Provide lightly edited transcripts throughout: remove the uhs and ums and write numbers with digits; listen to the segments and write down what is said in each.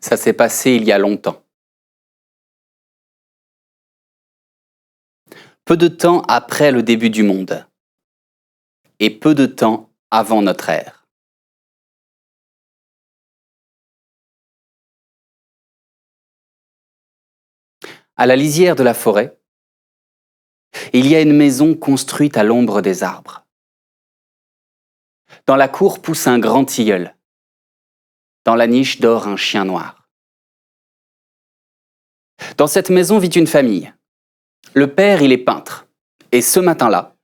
Ça s'est passé il y a longtemps. Peu de temps après le début du monde et peu de temps avant notre ère. À la lisière de la forêt, il y a une maison construite à l'ombre des arbres. Dans la cour pousse un grand tilleul. Dans la niche dort un chien noir. Dans cette maison vit une famille. Le père, il est peintre. Et ce matin-là,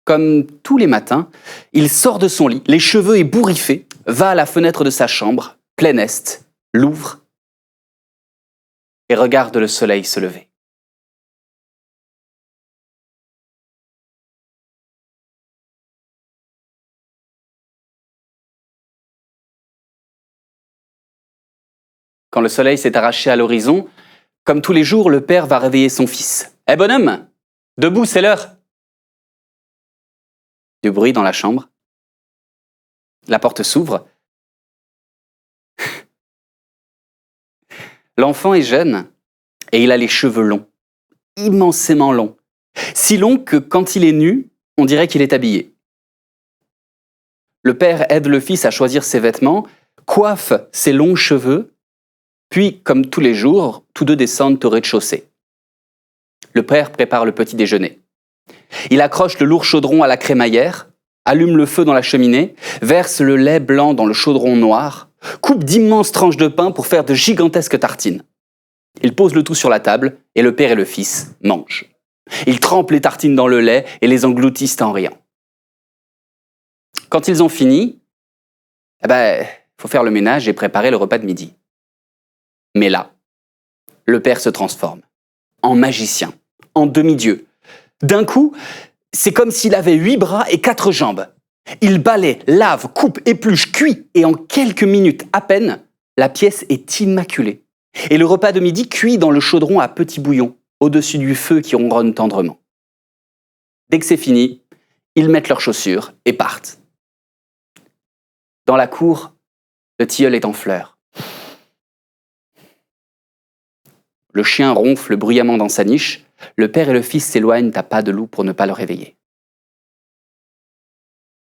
comme tous les matins, il sort de son lit, les cheveux ébouriffés, va à la fenêtre de sa chambre, plein est, l'ouvre et regarde le soleil se lever. Quand le soleil s'est arraché à l'horizon, comme tous les jours, le père va réveiller son fils. « Eh bonhomme, debout, c'est l'heure !» Du bruit dans la chambre. La porte s'ouvre. L'enfant est jeune et il a les cheveux longs, immensément longs. Si longs que quand il est nu, on dirait qu'il est habillé. Le père aide le fils à choisir ses vêtements, coiffe ses longs cheveux, puis, comme tous les jours, tous deux descendent au rez-de-chaussée. Le père prépare le petit déjeuner. Il accroche le lourd chaudron à la crémaillère, allume le feu dans la cheminée, verse le lait blanc dans le chaudron noir, coupe d'immenses tranches de pain pour faire de gigantesques tartines. Il pose le tout sur la table et le père et le fils mangent. Ils trempent les tartines dans le lait et les engloutissent en riant. Quand ils ont fini, faut faire le ménage et préparer le repas de midi. Mais là, le père se transforme en magicien, en demi-dieu. D'un coup, c'est comme s'il avait 8 bras et 4 jambes. Il balaie, lave, coupe, épluche, cuit et en quelques minutes à peine, la pièce est immaculée. Et le repas de midi cuit dans le chaudron à petit bouillon, au-dessus du feu qui ronronne tendrement. Dès que c'est fini, ils mettent leurs chaussures et partent. Dans la cour, le tilleul est en fleurs. Le chien ronfle bruyamment dans sa niche. Le père et le fils s'éloignent à pas de loup pour ne pas le réveiller.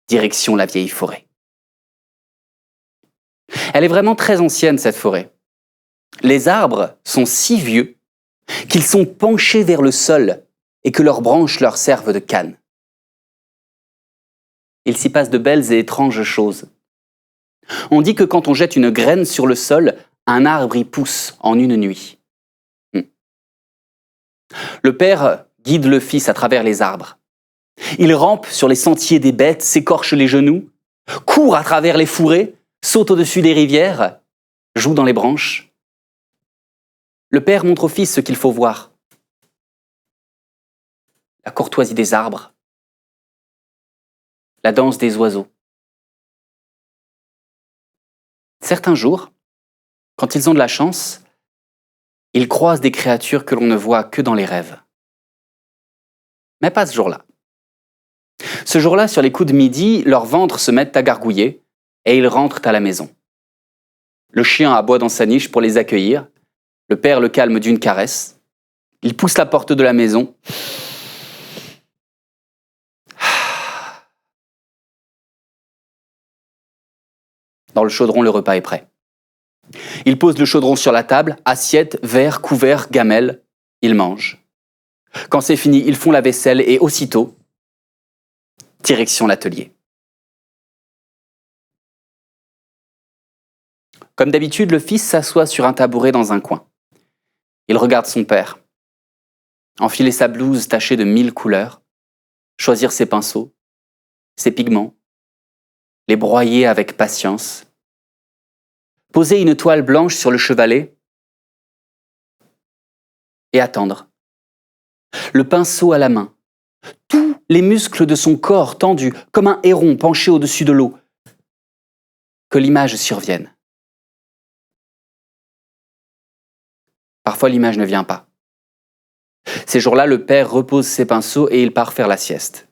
Direction la vieille forêt. Elle est vraiment très ancienne, cette forêt. Les arbres sont si vieux qu'ils sont penchés vers le sol et que leurs branches leur servent de canne. Il s'y passe de belles et étranges choses. On dit que quand on jette une graine sur le sol, un arbre y pousse en une nuit. Le père guide le fils à travers les arbres. Il rampe sur les sentiers des bêtes, s'écorche les genoux, court à travers les fourrés, saute au-dessus des rivières, joue dans les branches. Le père montre au fils ce qu'il faut voir. La courtoisie des arbres, la danse des oiseaux. Certains jours, quand ils ont de la chance, ils croisent des créatures que l'on ne voit que dans les rêves. Mais pas ce jour-là. Ce jour-là, sur les coups de midi, leurs ventres se mettent à gargouiller et ils rentrent à la maison. Le chien aboie dans sa niche pour les accueillir. Le père le calme d'une caresse. Il pousse la porte de la maison. Dans le chaudron, le repas est prêt. Il pose le chaudron sur la table, assiette, verre, couvert, gamelle. Ils mangent. Quand c'est fini, ils font la vaisselle et aussitôt, direction l'atelier. Comme d'habitude, le fils s'assoit sur un tabouret dans un coin. Il regarde son père. Enfiler sa blouse tachée de 1000 couleurs, choisir ses pinceaux, ses pigments, les broyer avec patience, poser une toile blanche sur le chevalet et attendre. Le pinceau à la main, tous les muscles de son corps tendus comme un héron penché au-dessus de l'eau, que l'image survienne. Parfois, l'image ne vient pas. Ces jours-là, le père repose ses pinceaux et il part faire la sieste.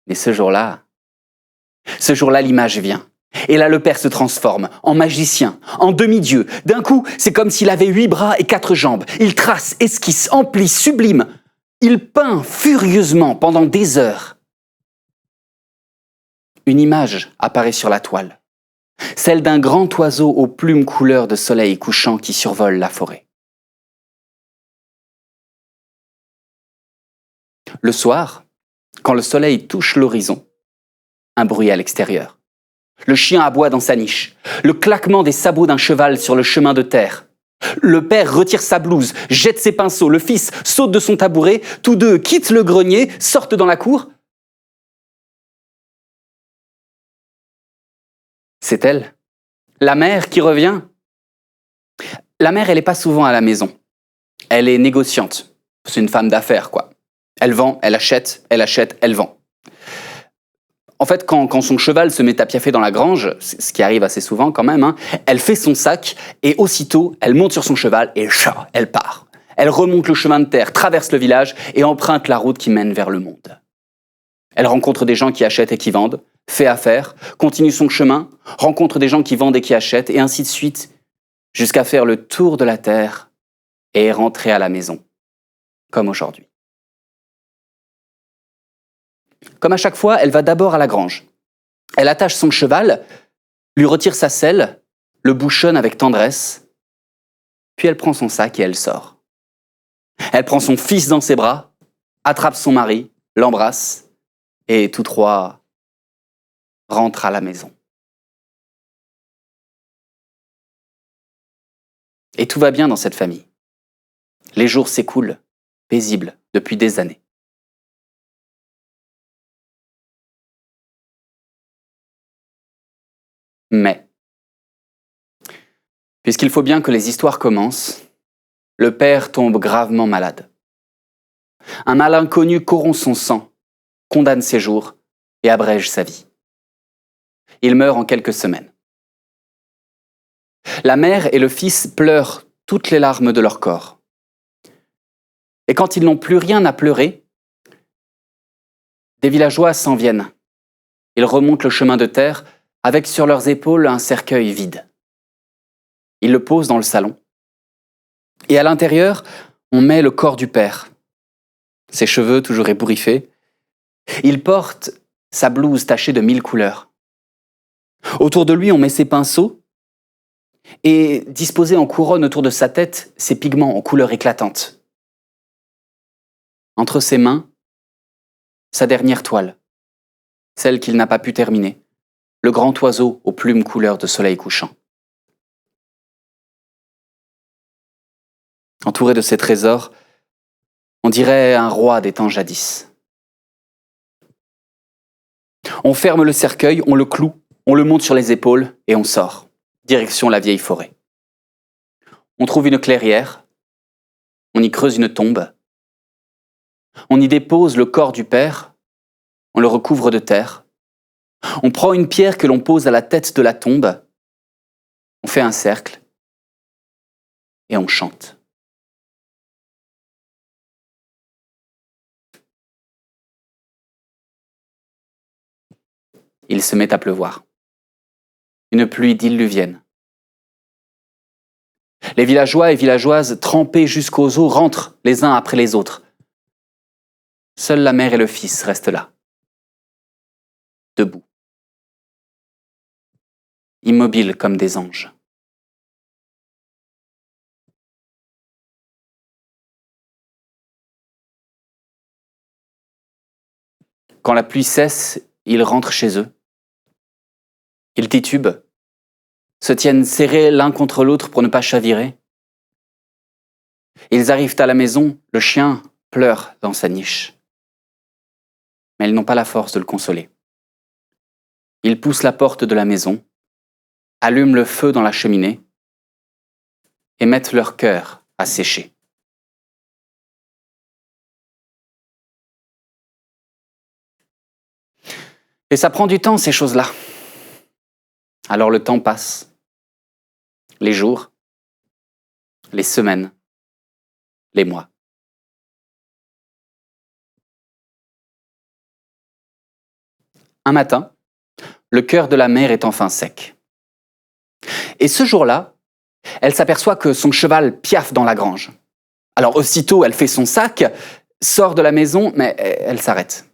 Mais ce jour-là, l'image vient. Et là, le père se transforme en magicien, en demi-dieu. D'un coup, c'est comme s'il avait 8 bras et 4 jambes. Il trace, esquisse, emplit, sublime. Il peint furieusement pendant des heures. Une image apparaît sur la toile, celle d'un grand oiseau aux plumes couleur de soleil couchant qui survole la forêt. Le soir, quand le soleil touche l'horizon, un bruit à l'extérieur. Le chien aboie dans sa niche, le claquement des sabots d'un cheval sur le chemin de terre. Le père retire sa blouse, jette ses pinceaux, le fils saute de son tabouret, tous deux quittent le grenier, sortent dans la cour. C'est elle, la mère qui revient. La mère, elle n'est pas souvent à la maison. Elle est négociante. C'est une femme d'affaires, quoi. Elle vend, elle achète, elle vend. En fait, quand son cheval se met à piaffer dans la grange, ce qui arrive assez souvent quand même, elle fait son sac et aussitôt, elle monte sur son cheval et elle part. Elle remonte le chemin de terre, traverse le village et emprunte la route qui mène vers le monde. Elle rencontre des gens qui achètent et qui vendent, fait affaire, continue son chemin, rencontre des gens qui vendent et qui achètent et ainsi de suite, jusqu'à faire le tour de la terre et rentrer à la maison, comme aujourd'hui. Comme à chaque fois, elle va d'abord à la grange. Elle attache son cheval, lui retire sa selle, le bouchonne avec tendresse, puis elle prend son sac et elle sort. Elle prend son fils dans ses bras, attrape son mari, l'embrasse, et tous trois rentrent à la maison. Et tout va bien dans cette famille. Les jours s'écoulent, paisibles, depuis des années. Mais, puisqu'il faut bien que les histoires commencent, le père tombe gravement malade. Un mal inconnu corrompt son sang, condamne ses jours et abrège sa vie. Il meurt en quelques semaines. La mère et le fils pleurent toutes les larmes de leur corps. Et quand ils n'ont plus rien à pleurer, des villageois s'en viennent. Ils remontent le chemin de terre avec sur leurs épaules un cercueil vide. Ils le posent dans le salon. Et à l'intérieur, on met le corps du père. Ses cheveux toujours ébouriffés. Il porte sa blouse tachée de 1000 couleurs. Autour de lui, on met ses pinceaux et disposés en couronne autour de sa tête, ses pigments en couleurs éclatantes. Entre ses mains, sa dernière toile, celle qu'il n'a pas pu terminer, le grand oiseau aux plumes couleur de soleil couchant. Entouré de ses trésors, on dirait un roi des temps jadis. On ferme le cercueil, on le cloue, on le monte sur les épaules et on sort, direction la vieille forêt. On trouve une clairière, on y creuse une tombe, on y dépose le corps du père, on le recouvre de terre, on prend une pierre que l'on pose à la tête de la tombe, on fait un cercle et on chante. Il se met à pleuvoir. Une pluie diluvienne. Les villageois et villageoises, trempés jusqu'aux os, rentrent les uns après les autres. Seuls la mère et le fils restent là, debout, immobiles comme des anges. Quand la pluie cesse, ils rentrent chez eux. Ils titubent, se tiennent serrés l'un contre l'autre pour ne pas chavirer. Ils arrivent à la maison, le chien pleure dans sa niche. Mais ils n'ont pas la force de le consoler. Ils poussent la porte de la maison, allument le feu dans la cheminée et mettent leur cœur à sécher. Et ça prend du temps, ces choses-là. Alors le temps passe. Les jours, les semaines, les mois. Un matin, le cœur de la mère est enfin sec. Et ce jour-là, elle s'aperçoit que son cheval piaffe dans la grange. Alors aussitôt, elle fait son sac, sort de la maison, mais elle s'arrête.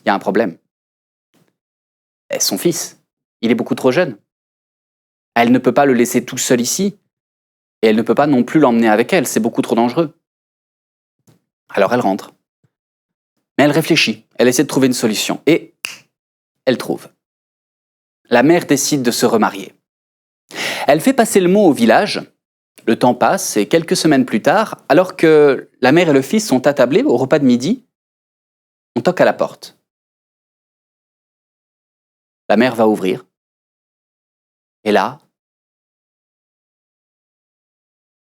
Il y a un problème. Et son fils, il est beaucoup trop jeune. Elle ne peut pas le laisser tout seul ici, et elle ne peut pas non plus l'emmener avec elle, c'est beaucoup trop dangereux. Alors elle rentre. Mais elle réfléchit, elle essaie de trouver une solution, et elle trouve. La mère décide de se remarier. Elle fait passer le mot au village, le temps passe, et quelques semaines plus tard, alors que la mère et le fils sont attablés au repas de midi, on toque à la porte. La mère va ouvrir, et là,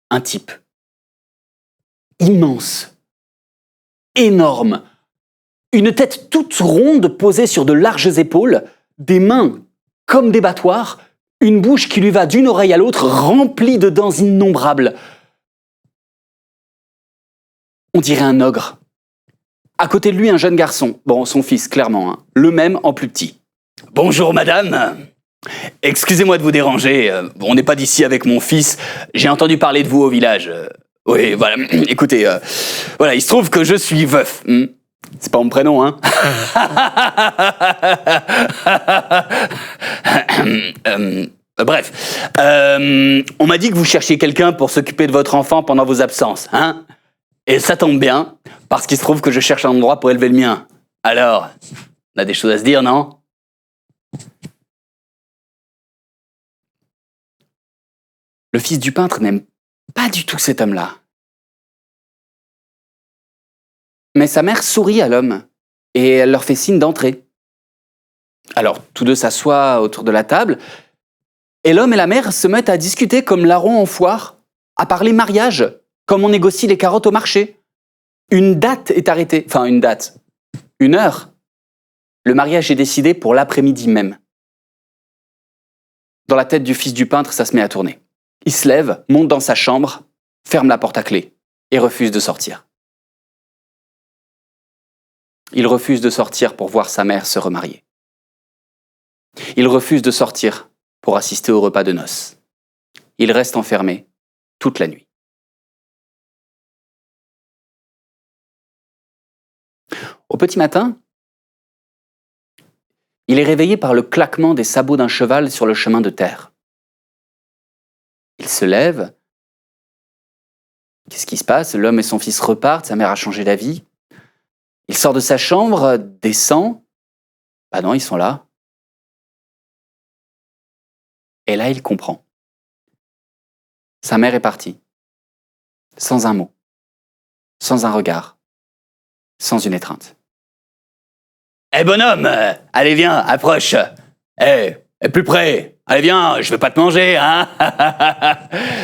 un type, immense, énorme, une tête toute ronde posée sur de larges épaules, des mains comme des battoirs, une bouche qui lui va d'une oreille à l'autre remplie de dents innombrables. On dirait un ogre. À côté de lui, un jeune garçon, bon, son fils, clairement, hein, le même en plus petit. « Bonjour madame, excusez-moi de vous déranger, on n'est pas d'ici avec mon fils, j'ai entendu parler de vous au village. Oui, voilà, écoutez, voilà, il se trouve que je suis veuf. C'est pas mon prénom, hein. Bref, on m'a dit que vous cherchiez quelqu'un pour s'occuper de votre enfant pendant vos absences, hein. Et ça tombe bien, parce qu'il se trouve que je cherche un endroit pour élever le mien. Alors, on a des choses à se dire, non? Le fils du peintre n'aime pas du tout cet homme-là. Mais sa mère sourit à l'homme et elle leur fait signe d'entrer. Alors, tous deux s'assoient autour de la table et l'homme et la mère se mettent à discuter comme larrons en foire, à parler mariage, comme on négocie les carottes au marché. Une date est arrêtée, enfin une date, une heure. Le mariage est décidé pour l'après-midi même. Dans la tête du fils du peintre, ça se met à tourner. Il se lève, monte dans sa chambre, ferme la porte à clé et refuse de sortir. Il refuse de sortir pour voir sa mère se remarier. Il refuse de sortir pour assister au repas de noces. Il reste enfermé toute la nuit. Au petit matin, il est réveillé par le claquement des sabots d'un cheval sur le chemin de terre. Il se lève. Qu'est-ce qui se passe? L'homme et son fils repartent, sa mère a changé d'avis. Il sort de sa chambre, descend. Bah non, ils sont là. Et là, il comprend. Sa mère est partie. Sans un mot. Sans un regard. Sans une étreinte. Eh bonhomme, allez viens, approche. Plus près. Allez viens, je veux pas te manger, hein.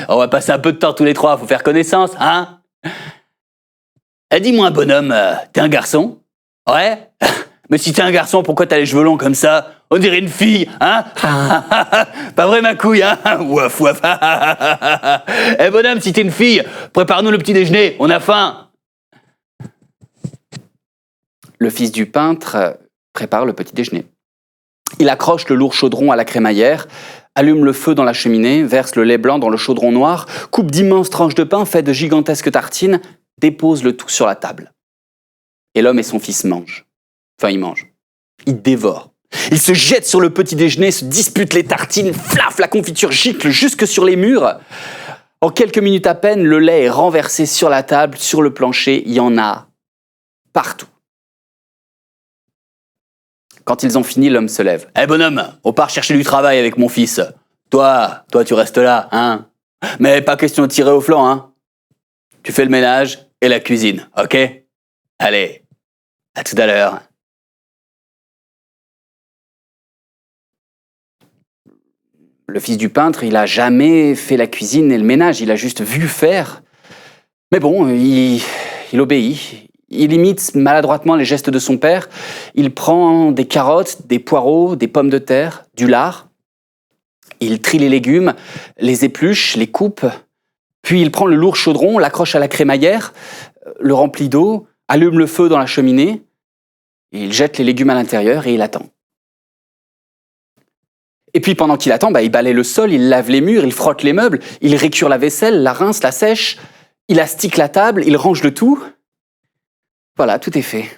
On va passer un peu de temps tous les trois, faut faire connaissance, hein. Dis-moi bonhomme, t'es un garçon? Ouais. Mais si t'es un garçon, pourquoi t'as les cheveux longs comme ça? On dirait une fille, hein. Pas vrai ma couille, hein. Ouaf, ouaf. Bonhomme, si t'es une fille, prépare-nous le petit déjeuner, on a faim. Le fils du peintre prépare le petit déjeuner. Il accroche le lourd chaudron à la crémaillère, allume le feu dans la cheminée, verse le lait blanc dans le chaudron noir, coupe d'immenses tranches de pain, fait de gigantesques tartines, dépose le tout sur la table. Et l'homme et son fils mangent. Enfin, ils mangent. Ils dévorent. Ils se jettent sur le petit déjeuner, se disputent les tartines, flaf, la confiture gicle jusque sur les murs. En quelques minutes à peine, le lait est renversé sur la table, sur le plancher, il y en a partout. Quand ils ont fini, l'homme se lève. Bonhomme, on part chercher du travail avec mon fils. Toi, tu restes là, hein. Mais pas question de tirer au flanc, hein. Tu fais le ménage et la cuisine, ok? Allez, à tout à l'heure. Le fils du peintre, il a jamais fait la cuisine et le ménage, il a juste vu faire. Mais bon, il obéit. Il imite maladroitement les gestes de son père. Il prend des carottes, des poireaux, des pommes de terre, du lard. Il trie les légumes, les épluche, les coupe. Puis il prend le lourd chaudron, l'accroche à la crémaillère, le remplit d'eau, allume le feu dans la cheminée. Il jette les légumes à l'intérieur et il attend. Et puis pendant qu'il attend, il balaye le sol, il lave les murs, il frotte les meubles, il récure la vaisselle, la rince, la sèche, il astique la table, il range le tout. Voilà, tout est fait.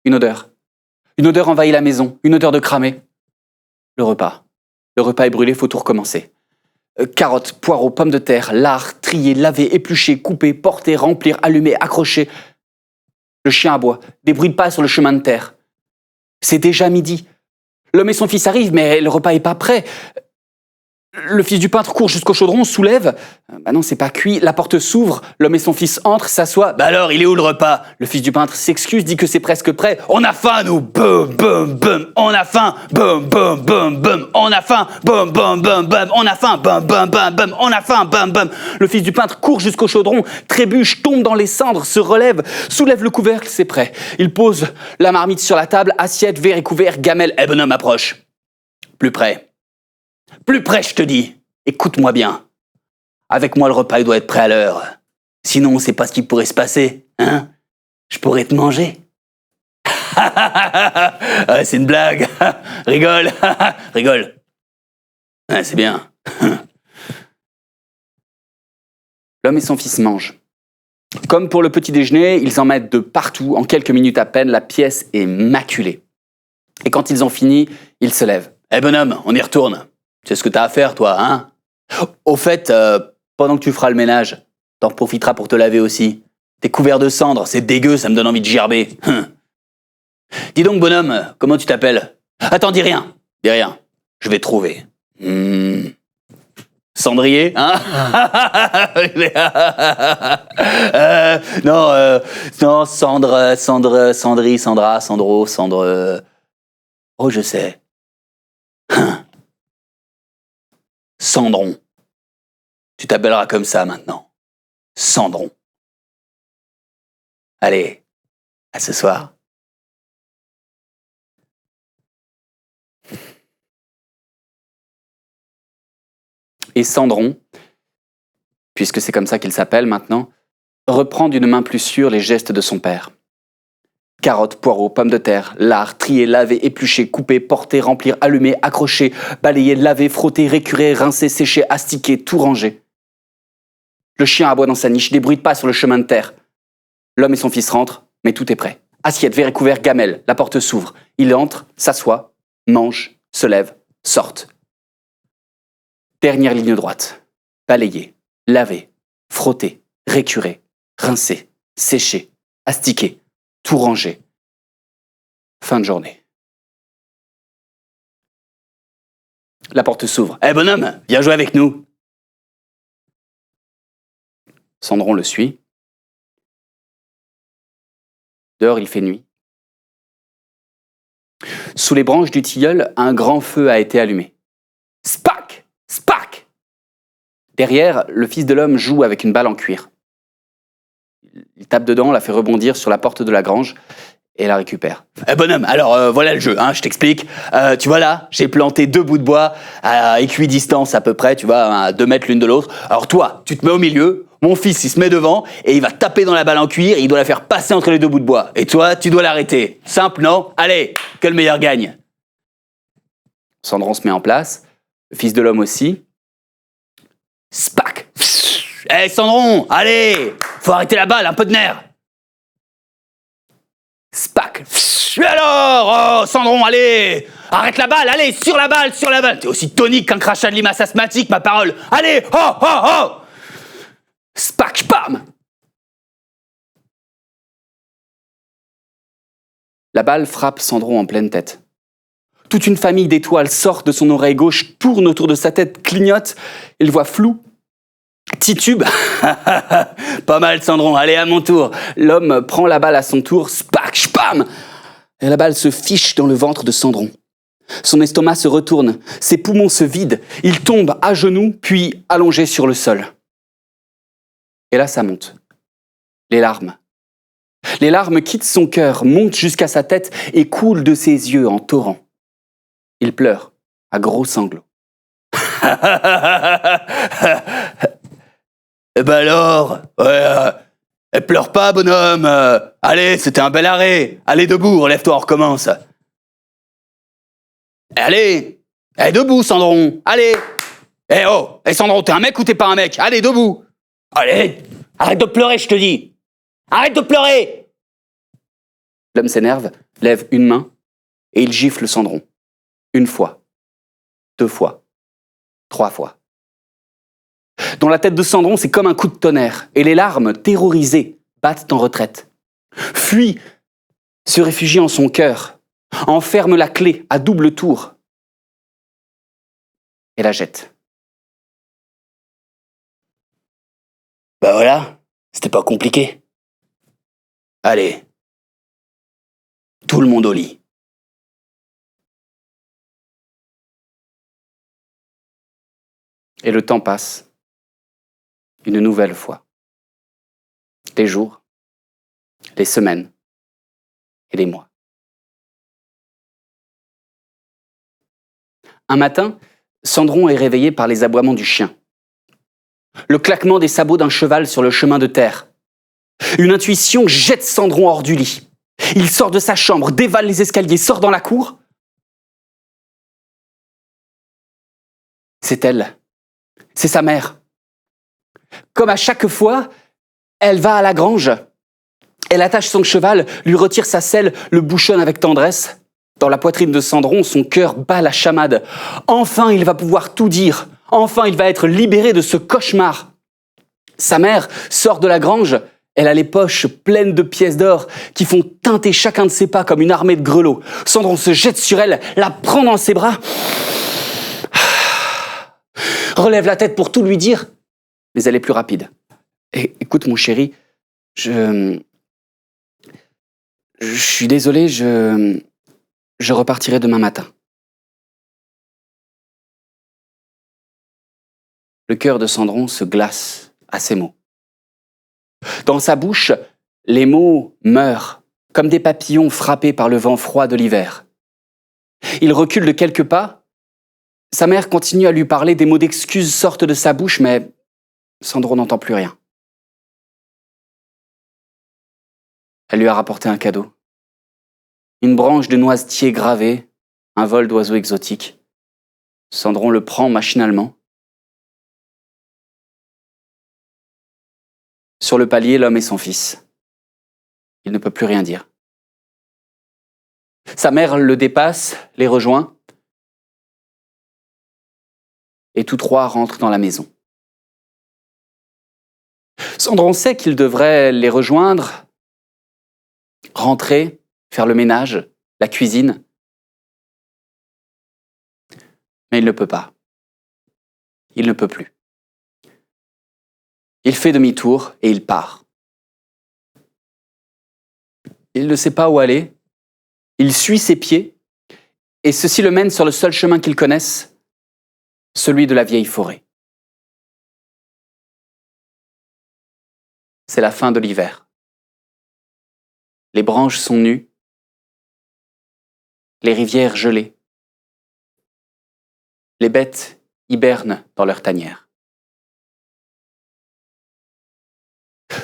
Une odeur. Une odeur envahit la maison, une odeur de cramé. Le repas. Le repas est brûlé, faut tout recommencer. Carottes, poireaux, pommes de terre, lard, trier, laver, éplucher, couper, porter, remplir, allumer, accrocher. Le chien aboie, des bruits de pas sur le chemin de terre. C'est déjà midi. L'homme et son fils arrivent, mais le repas est pas prêt. Le fils du peintre court jusqu'au chaudron, soulève. Non, c'est pas cuit. La porte s'ouvre. L'homme et son fils entrent, s'assoient. Alors, il est où le repas? Le fils du peintre s'excuse, dit que c'est presque prêt. On a faim, nous. Boum, boum, boum. On a faim. Boum, boum, boum, boum. On a faim. Boum, boum, boum, boum. On a faim. Boum, boum, boum, boum. On a faim. Boum, boum. Le fils du peintre court jusqu'au chaudron, trébuche, tombe dans les cendres, se relève, soulève le couvercle, c'est prêt. Il pose la marmite sur la table, assiette, verre et couvert, gamelle. Bonhomme, approche. Plus près. Plus près, je te dis. Écoute-moi bien. Avec moi, le repas, il doit être prêt à l'heure. Sinon, on sait pas ce qui pourrait se passer, hein? Je pourrais te manger. C'est une blague. Rigole. Rigole. C'est bien. L'homme et son fils mangent. Comme pour le petit déjeuner, ils en mettent de partout. En quelques minutes à peine, la pièce est maculée. Et quand ils ont fini, ils se lèvent. Bonhomme, on y retourne. Tu sais ce que t'as à faire, toi, hein? Au fait, pendant que tu feras le ménage, t'en profiteras pour te laver aussi. T'es couvert de cendres, c'est dégueu, ça me donne envie de gerber. Dis donc, bonhomme, comment tu t'appelles? Attends, dis rien. Dis rien. Je vais trouver. Cendrier, hein? Non, Cendry, Sandra, Sandro, Cendre... Oh, je sais. Cendron. Tu t'appelleras comme ça maintenant. Cendron. Allez, à ce soir. Et Cendron, puisque c'est comme ça qu'il s'appelle maintenant, reprend d'une main plus sûre les gestes de son père. Carottes, poireaux, pommes de terre, lard, trier, laver, éplucher, couper, porter, remplir, allumer, accrocher, balayer, laver, frotter, récurer, rincer, sécher, astiquer, tout ranger. Le chien aboie dans sa niche, des bruits de pas sur le chemin de terre. L'homme et son fils rentrent, mais tout est prêt. Assiette, verre et couvert, gamelle, la porte s'ouvre. Il entre, s'assoit, mange, se lève, sortent. Dernière ligne droite. Balayer, laver, frotter, récurer, rincer, sécher, astiquer, tout ranger. Fin de journée. La porte s'ouvre. Bonhomme, viens jouer avec nous. Cendron le suit. Dehors, il fait nuit. Sous les branches du tilleul, un grand feu a été allumé. Spac! Spac! Derrière, le fils de l'homme joue avec une balle en cuir. Il tape dedans, la fait rebondir sur la porte de la grange et la récupère. Bonhomme, alors voilà le jeu, hein, je t'explique. Tu vois là, j'ai planté 2 bouts de bois à équidistance à peu près, tu vois, à 2 mètres l'une de l'autre. Alors toi, tu te mets au milieu, mon fils il se met devant et il va taper dans la balle en cuir et il doit la faire passer entre les 2 bouts de bois. Et toi, tu dois l'arrêter. Simple, non? Allez, que le meilleur gagne. Cendron se met en place, le fils de l'homme aussi. Spac! Cendron, allez! Faut arrêter la balle, un peu de nerf! Spac! Alors! Oh, Cendron, allez! Arrête la balle, allez! Sur la balle, sur la balle! T'es aussi tonique qu'un crachat de limace asthmatique, ma parole! Allez! Oh, oh, oh! Spac, pam! La balle frappe Cendron en pleine tête. Toute une famille d'étoiles sort de son oreille gauche, tourne autour de sa tête, clignote, il voit flou, titube. Pas mal, Cendron, allez, à mon tour. L'homme prend la balle à son tour, spac, spam! Et la balle se fiche dans le ventre de Cendron. Son estomac se retourne, ses poumons se vident, il tombe à genoux, puis allongé sur le sol. Et là, ça monte. Les larmes. Les larmes quittent son cœur, montent jusqu'à sa tête et coulent de ses yeux en torrent. Il pleure à gros sanglots. Alors, pleure pas, bonhomme. Allez, c'était un bel arrêt. Allez, debout, relève-toi, on recommence. Allez, Eh, debout, Cendron! Allez! Eh oh! Eh, Cendron, t'es un mec ou t'es pas un mec? Allez, debout! Allez! Arrête de pleurer, je te dis! Arrête de pleurer! L'homme s'énerve, lève une main, et il gifle Cendron. 1 fois, 2 fois, 3 fois. Dans la tête de Cendron, c'est comme un coup de tonnerre, et les larmes, terrorisées, battent en retraite. Fuit, se réfugie en son cœur, enferme la clé à double tour, et la jette. Ben voilà, c'était pas compliqué. Allez, tout le monde au lit. Et le temps passe, une nouvelle fois. Les jours, les semaines et les mois. Un matin, Cendron est réveillé par les aboiements du chien. Le claquement des sabots d'un cheval sur le chemin de terre. Une intuition jette Cendron hors du lit. Il sort de sa chambre, dévale les escaliers, sort dans la cour. C'est elle. C'est sa mère. Comme à chaque fois, elle va à la grange. Elle attache son cheval, lui retire sa selle, le bouchonne avec tendresse. Dans la poitrine de Cendron, son cœur bat la chamade. Enfin, il va pouvoir tout dire. Enfin, il va être libéré de ce cauchemar. Sa mère sort de la grange. Elle a les poches pleines de pièces d'or qui font teinter chacun de ses pas comme une armée de grelots. Cendron se jette sur elle, la prend dans ses bras, relève la tête pour tout lui dire, mais elle est plus rapide. Et, écoute mon chéri, je suis désolé, je repartirai demain matin. Le cœur de Cendron se glace à ces mots. Dans sa bouche, les mots meurent, comme des papillons frappés par le vent froid de l'hiver. Il recule de quelques pas. Sa mère continue à lui parler, des mots d'excuses sortent de sa bouche, mais Cendron n'entend plus rien. Elle lui a rapporté un cadeau. Une branche de noisetier gravée, un vol d'oiseaux exotiques. Cendron le prend machinalement. Sur le palier, l'homme et son fils. Il ne peut plus rien dire. Sa mère le dépasse, les rejoint, et tous trois rentrent dans la maison. Cendron sait qu'il devrait les rejoindre, rentrer, faire le ménage, la cuisine. Mais il ne peut pas. Il ne peut plus. Il fait demi-tour et il part. Il ne sait pas où aller. Il suit ses pieds et ceci le mène sur le seul chemin qu'il connaisse, celui de la vieille forêt. C'est la fin de l'hiver. Les branches sont nues, les rivières gelées. Les bêtes hibernent dans leurs tanières.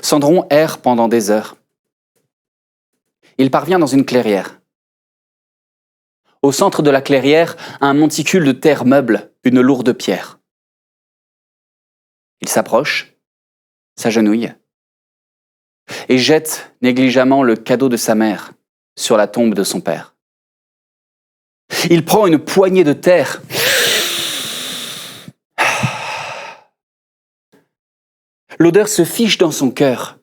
Cendron erre pendant des heures. Il parvient dans une clairière. Au centre de la clairière, un monticule de terre meuble une lourde pierre. Il s'approche, s'agenouille, et jette négligemment le cadeau de sa mère sur la tombe de son père. Il prend une poignée de terre. L'odeur se fiche dans son cœur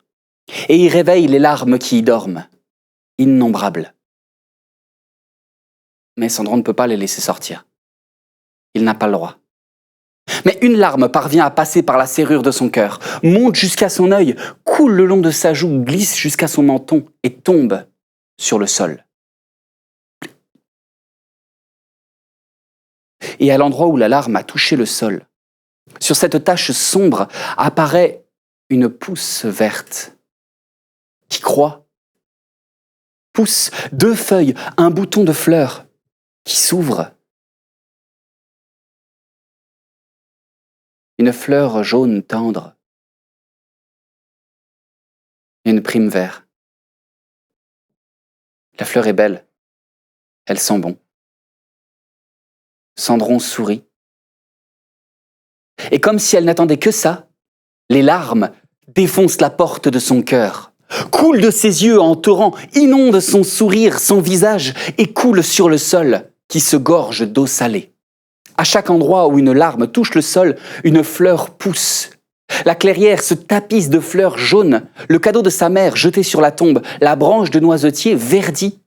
et y réveille les larmes qui y dorment, innombrables. Mais Cendron ne peut pas les laisser sortir. Il n'a pas le droit. Mais une larme parvient à passer par la serrure de son cœur, monte jusqu'à son œil, coule le long de sa joue, glisse jusqu'à son menton et tombe sur le sol. Et à l'endroit où la larme a touché le sol, sur cette tache sombre apparaît une pousse verte qui croît. Pousse 2 feuilles, un bouton de fleurs qui s'ouvre. Une fleur jaune tendre. Une prime vert. La fleur est belle. Elle sent bon. Cendron sourit. Et comme si elle n'attendait que ça, les larmes défoncent la porte de son cœur, coulent de ses yeux en torrent, inondent son sourire, son visage, et coulent sur le sol qui se gorge d'eau salée. À chaque endroit où une larme touche le sol, une fleur pousse. La clairière se tapisse de fleurs jaunes, le cadeau de sa mère jeté sur la tombe, la branche de noisetier verdit,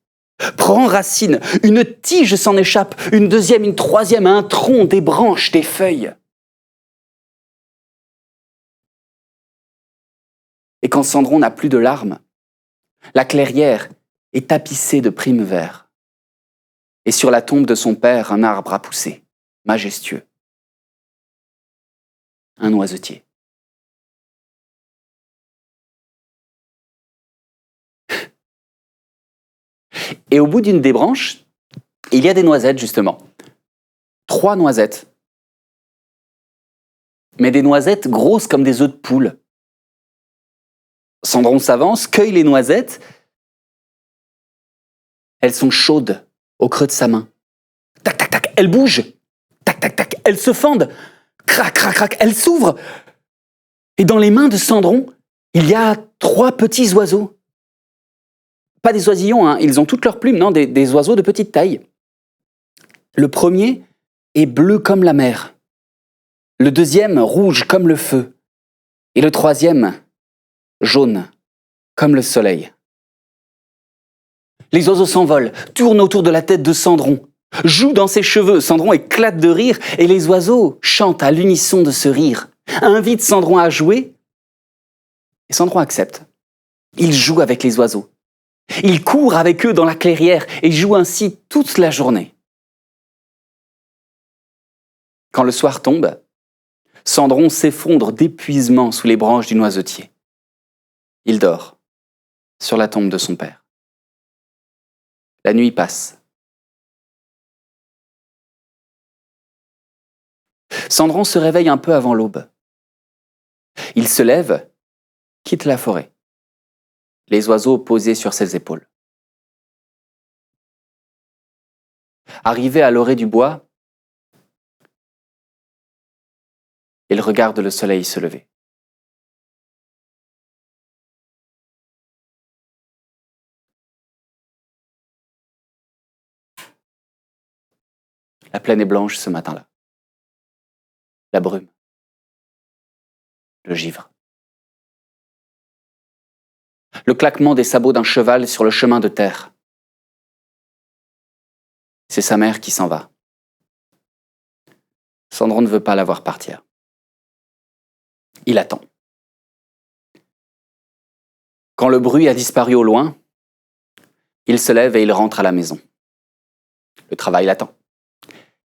prend racine, une tige s'en échappe, une deuxième, une troisième, un tronc, des branches, des feuilles. Et quand Cendron n'a plus de larmes, la clairière est tapissée de primes verts. Et sur la tombe de son père, un arbre a poussé, majestueux. Un noisetier. Et au bout d'une des branches, il y a des noisettes, justement. 3 noisettes. Mais des noisettes grosses comme des œufs de poule. Cendron s'avance, cueille les noisettes. Elles sont chaudes au creux de sa main. Tac, tac, tac, elles bougent. Tac, tac, tac, elles se fendent. Crac, crac, crac, elles s'ouvrent. Et dans les mains de Cendron, il y a 3 petits oiseaux. Pas des oisillons, hein, ils ont toutes leurs plumes, non, des oiseaux de petite taille. Le premier est bleu comme la mer. Le deuxième, rouge comme le feu. Et le troisième, jaune comme le soleil. Les oiseaux s'envolent, tournent autour de la tête de Cendron, jouent dans ses cheveux. Cendron éclate de rire et les oiseaux chantent à l'unisson de ce rire. Invitent Cendron à jouer et Cendron accepte. Il joue avec les oiseaux. Il court avec eux dans la clairière et joue ainsi toute la journée. Quand le soir tombe, Cendron s'effondre d'épuisement sous les branches du noisetier. Il dort sur la tombe de son père. La nuit passe. Cendron se réveille un peu avant l'aube. Il se lève, quitte la forêt. Les oiseaux posés sur ses épaules. Arrivé à l'orée du bois, il regarde le soleil se lever. La plaine est blanche ce matin-là. La brume. Le givre. Le claquement des sabots d'un cheval sur le chemin de terre. C'est sa mère qui s'en va. Cendron ne veut pas la voir partir. Il attend. Quand le bruit a disparu au loin, il se lève et il rentre à la maison. Le travail l'attend.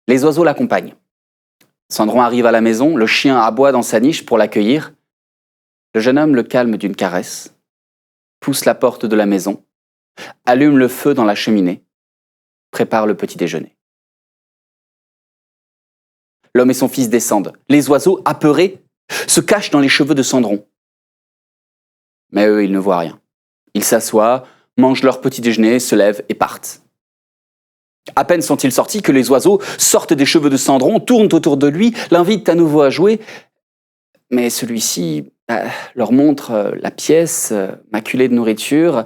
Les oiseaux l'accompagnent. Cendron arrive à la maison, le chien aboie dans sa niche pour l'accueillir. Le jeune homme le calme d'une caresse, pousse la porte de la maison, allume le feu dans la cheminée, prépare le petit déjeuner. L'homme et son fils descendent. Les oiseaux, apeurés, se cachent dans les cheveux de Cendron. Mais eux, ils ne voient rien. Ils s'assoient, mangent leur petit déjeuner, se lèvent et partent. À peine sont-ils sortis que les oiseaux sortent des cheveux de Cendron, tournent autour de lui, l'invitent à nouveau à jouer. Mais celui-ci leur montre la pièce maculée de nourriture,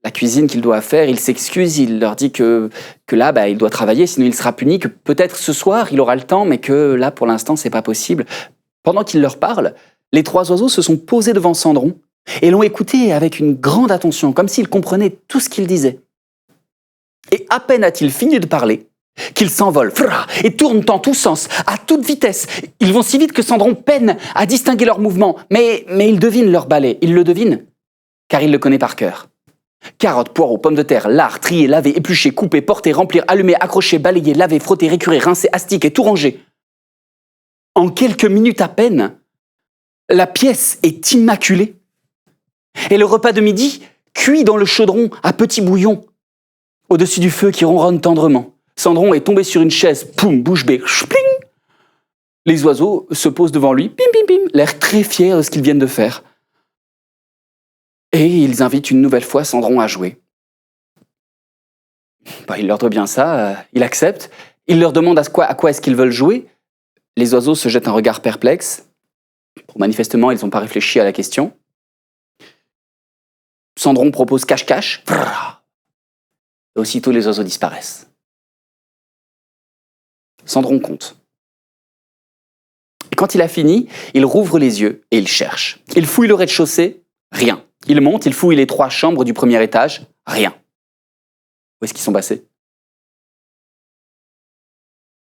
la cuisine qu'il doit faire. Il s'excuse, il leur dit que là, il doit travailler, sinon il sera puni, que peut-être ce soir, il aura le temps, mais que là, pour l'instant, c'est pas possible. Pendant qu'il leur parle, les 3 oiseaux se sont posés devant Cendron et l'ont écouté avec une grande attention, comme s'ils comprenaient tout ce qu'il disait. Et à peine a-t-il fini de parler qu'ils s'envolent et tournent en tous sens, à toute vitesse. Ils vont si vite que Cendron peine à distinguer leurs mouvements, mais il devine leur balai. Il le devine, car il le connaît par cœur. Carottes, poireaux, pommes de terre, lard, trier, laver, éplucher, couper, porter, remplir, allumer, accrocher, balayer, laver, frotter, récurer, rincer, astiquer, tout ranger. En quelques minutes à peine, la pièce est immaculée. Et le repas de midi, cuit dans le chaudron à petit bouillon, au-dessus du feu qui ronronne tendrement. Cendron est tombé sur une chaise, poum, bouche bée, chpling. Les oiseaux se posent devant lui, pim, pim, pim, l'air très fiers de ce qu'ils viennent de faire. Et ils invitent une nouvelle fois Cendron à jouer. Il leur doit bien ça, il accepte, Il leur demande à quoi est-ce qu'ils veulent jouer. Les oiseaux se jettent un regard perplexe. Manifestement, ils n'ont pas réfléchi à la question. Cendron propose cache-cache. Et aussitôt, les oiseaux disparaissent. Cendron compte. Et quand il a fini, il rouvre les yeux et il cherche. Il fouille le rez-de-chaussée, rien. Il monte, il fouille les 3 chambres du premier étage, rien. Où est-ce qu'ils sont passés?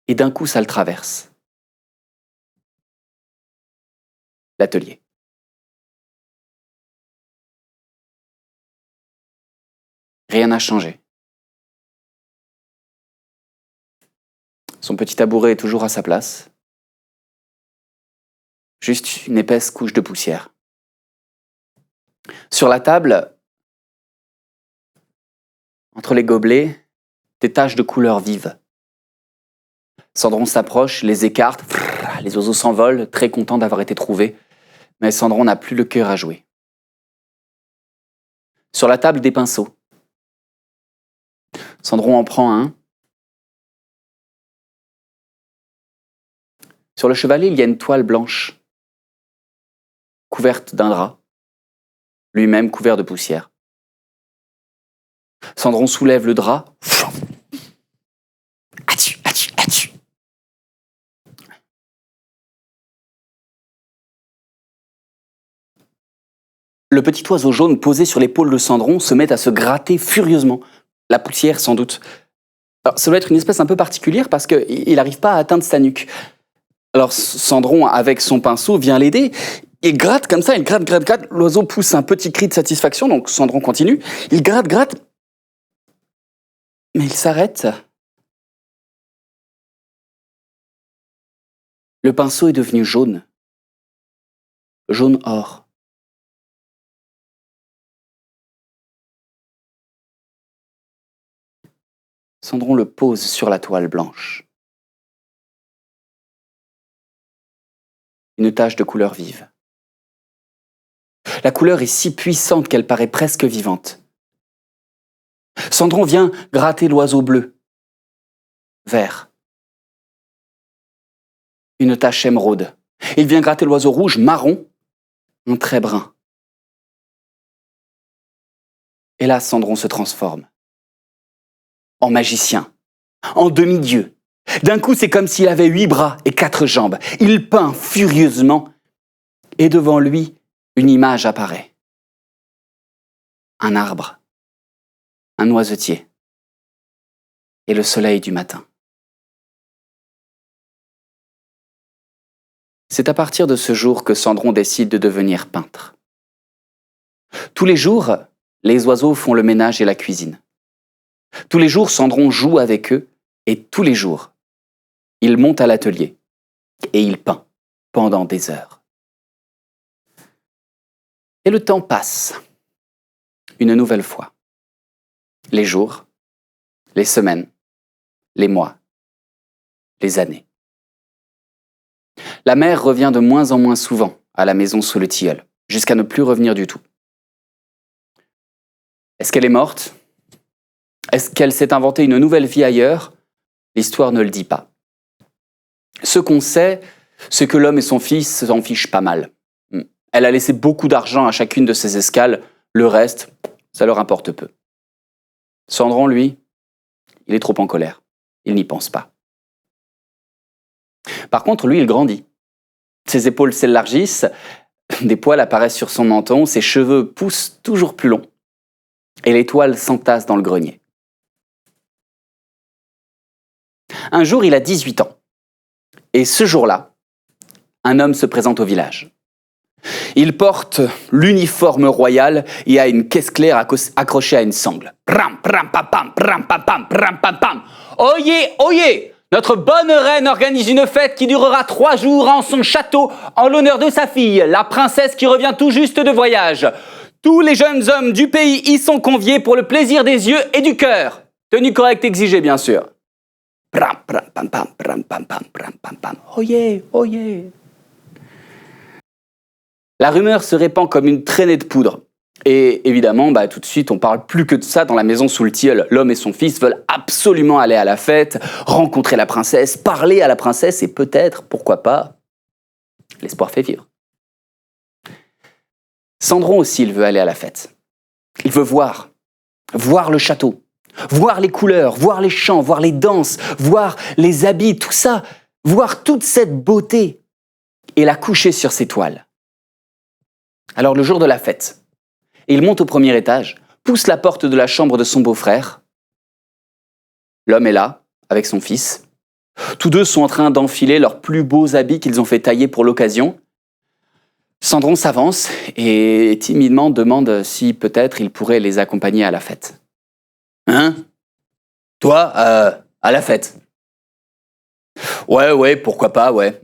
Et d'un coup, ça le traverse. L'atelier. Rien n'a changé. Son petit tabouret est toujours à sa place. Juste une épaisse couche de poussière. Sur la table, entre les gobelets, des taches de couleurs vives. Cendron s'approche, les écarte, les oiseaux s'envolent, très contents d'avoir été trouvés. Mais Cendron n'a plus le cœur à jouer. Sur la table, des pinceaux. Cendron en prend un. Sur le chevalet, il y a une toile blanche, couverte d'un drap, lui-même couvert de poussière. Cendron soulève le drap. Atchou, atchou, atchou. Le petit oiseau jaune posé sur l'épaule de Cendron se met à se gratter furieusement. La poussière, sans doute. Alors, ça doit être une espèce un peu particulière parce qu'il n'arrive pas à atteindre sa nuque. Alors Cendron, avec son pinceau, vient l'aider. Il gratte comme ça, il gratte, gratte, gratte. L'oiseau pousse un petit cri de satisfaction, donc Cendron continue. Il gratte, gratte. Mais il s'arrête. Le pinceau est devenu jaune. Jaune or. Cendron le pose sur la toile blanche. Une tache de couleur vive. La couleur est si puissante qu'elle paraît presque vivante. Cendron vient gratter l'oiseau bleu, vert. Une tache émeraude. Il vient gratter l'oiseau rouge, marron, un trait brun. Et là, Cendron se transforme. En magicien, en demi-dieu. D'un coup, c'est comme s'il avait 8 bras et 4 jambes. Il peint furieusement et devant lui, une image apparaît. Un arbre, un noisetier et le soleil du matin. C'est à partir de ce jour que Cendron décide de devenir peintre. Tous les jours, les oiseaux font le ménage et la cuisine. Tous les jours, Cendron joue avec eux et tous les jours, il monte à l'atelier et il peint pendant des heures. Et le temps passe, une nouvelle fois. Les jours, les semaines, les mois, les années. La mère revient de moins en moins souvent à la maison sous le tilleul, jusqu'à ne plus revenir du tout. Est-ce qu'elle est morte? Est-ce qu'elle s'est inventée une nouvelle vie ailleurs? L'histoire ne le dit pas. Ce qu'on sait, c'est que l'homme et son fils s'en fichent pas mal. Elle a laissé beaucoup d'argent à chacune de ses escales, le reste, ça leur importe peu. Cendron, lui, il est trop en colère. Il n'y pense pas. Par contre, lui, il grandit. Ses épaules s'élargissent, des poils apparaissent sur son menton, ses cheveux poussent toujours plus longs, et les toiles s'entassent dans le grenier. Un jour, il a 18 ans. Et ce jour-là, un homme se présente au village. Il porte l'uniforme royal et a une caisse claire accrochée à une sangle. Pram, pram, pam, pam, pram, pam, pam, pram, pam, pam. Oyez, oyez! Notre bonne reine organise une fête qui durera 3 jours en son château en l'honneur de sa fille, la princesse qui revient tout juste de voyage. Tous les jeunes hommes du pays y sont conviés pour le plaisir des yeux et du cœur. Tenue correcte exigée, bien sûr. Pram, pram, pam, pam, pram, pam, pam, pram, pam, pam. Oyez, oyez. La rumeur se répand comme une traînée de poudre. Et évidemment, tout de suite, on parle plus que de ça dans la maison sous le tilleul. L'homme et son fils veulent absolument aller à la fête, rencontrer la princesse, parler à la princesse et peut-être, pourquoi pas, l'espoir fait vivre. Sandron aussi, il veut aller à la fête. Il veut voir le château, voir les couleurs, voir les chants, voir les danses, voir les habits, tout ça, voir toute cette beauté et la coucher sur ses toiles. Alors le jour de la fête, il monte au premier étage, pousse la porte de la chambre de son beau-frère. L'homme est là, avec son fils. Tous deux sont en train d'enfiler leurs plus beaux habits qu'ils ont fait tailler pour l'occasion. Sandron s'avance et timidement demande si peut-être il pourrait les accompagner à la fête. « Hein ? Toi, à la fête ? » « Ouais, pourquoi pas, ouais.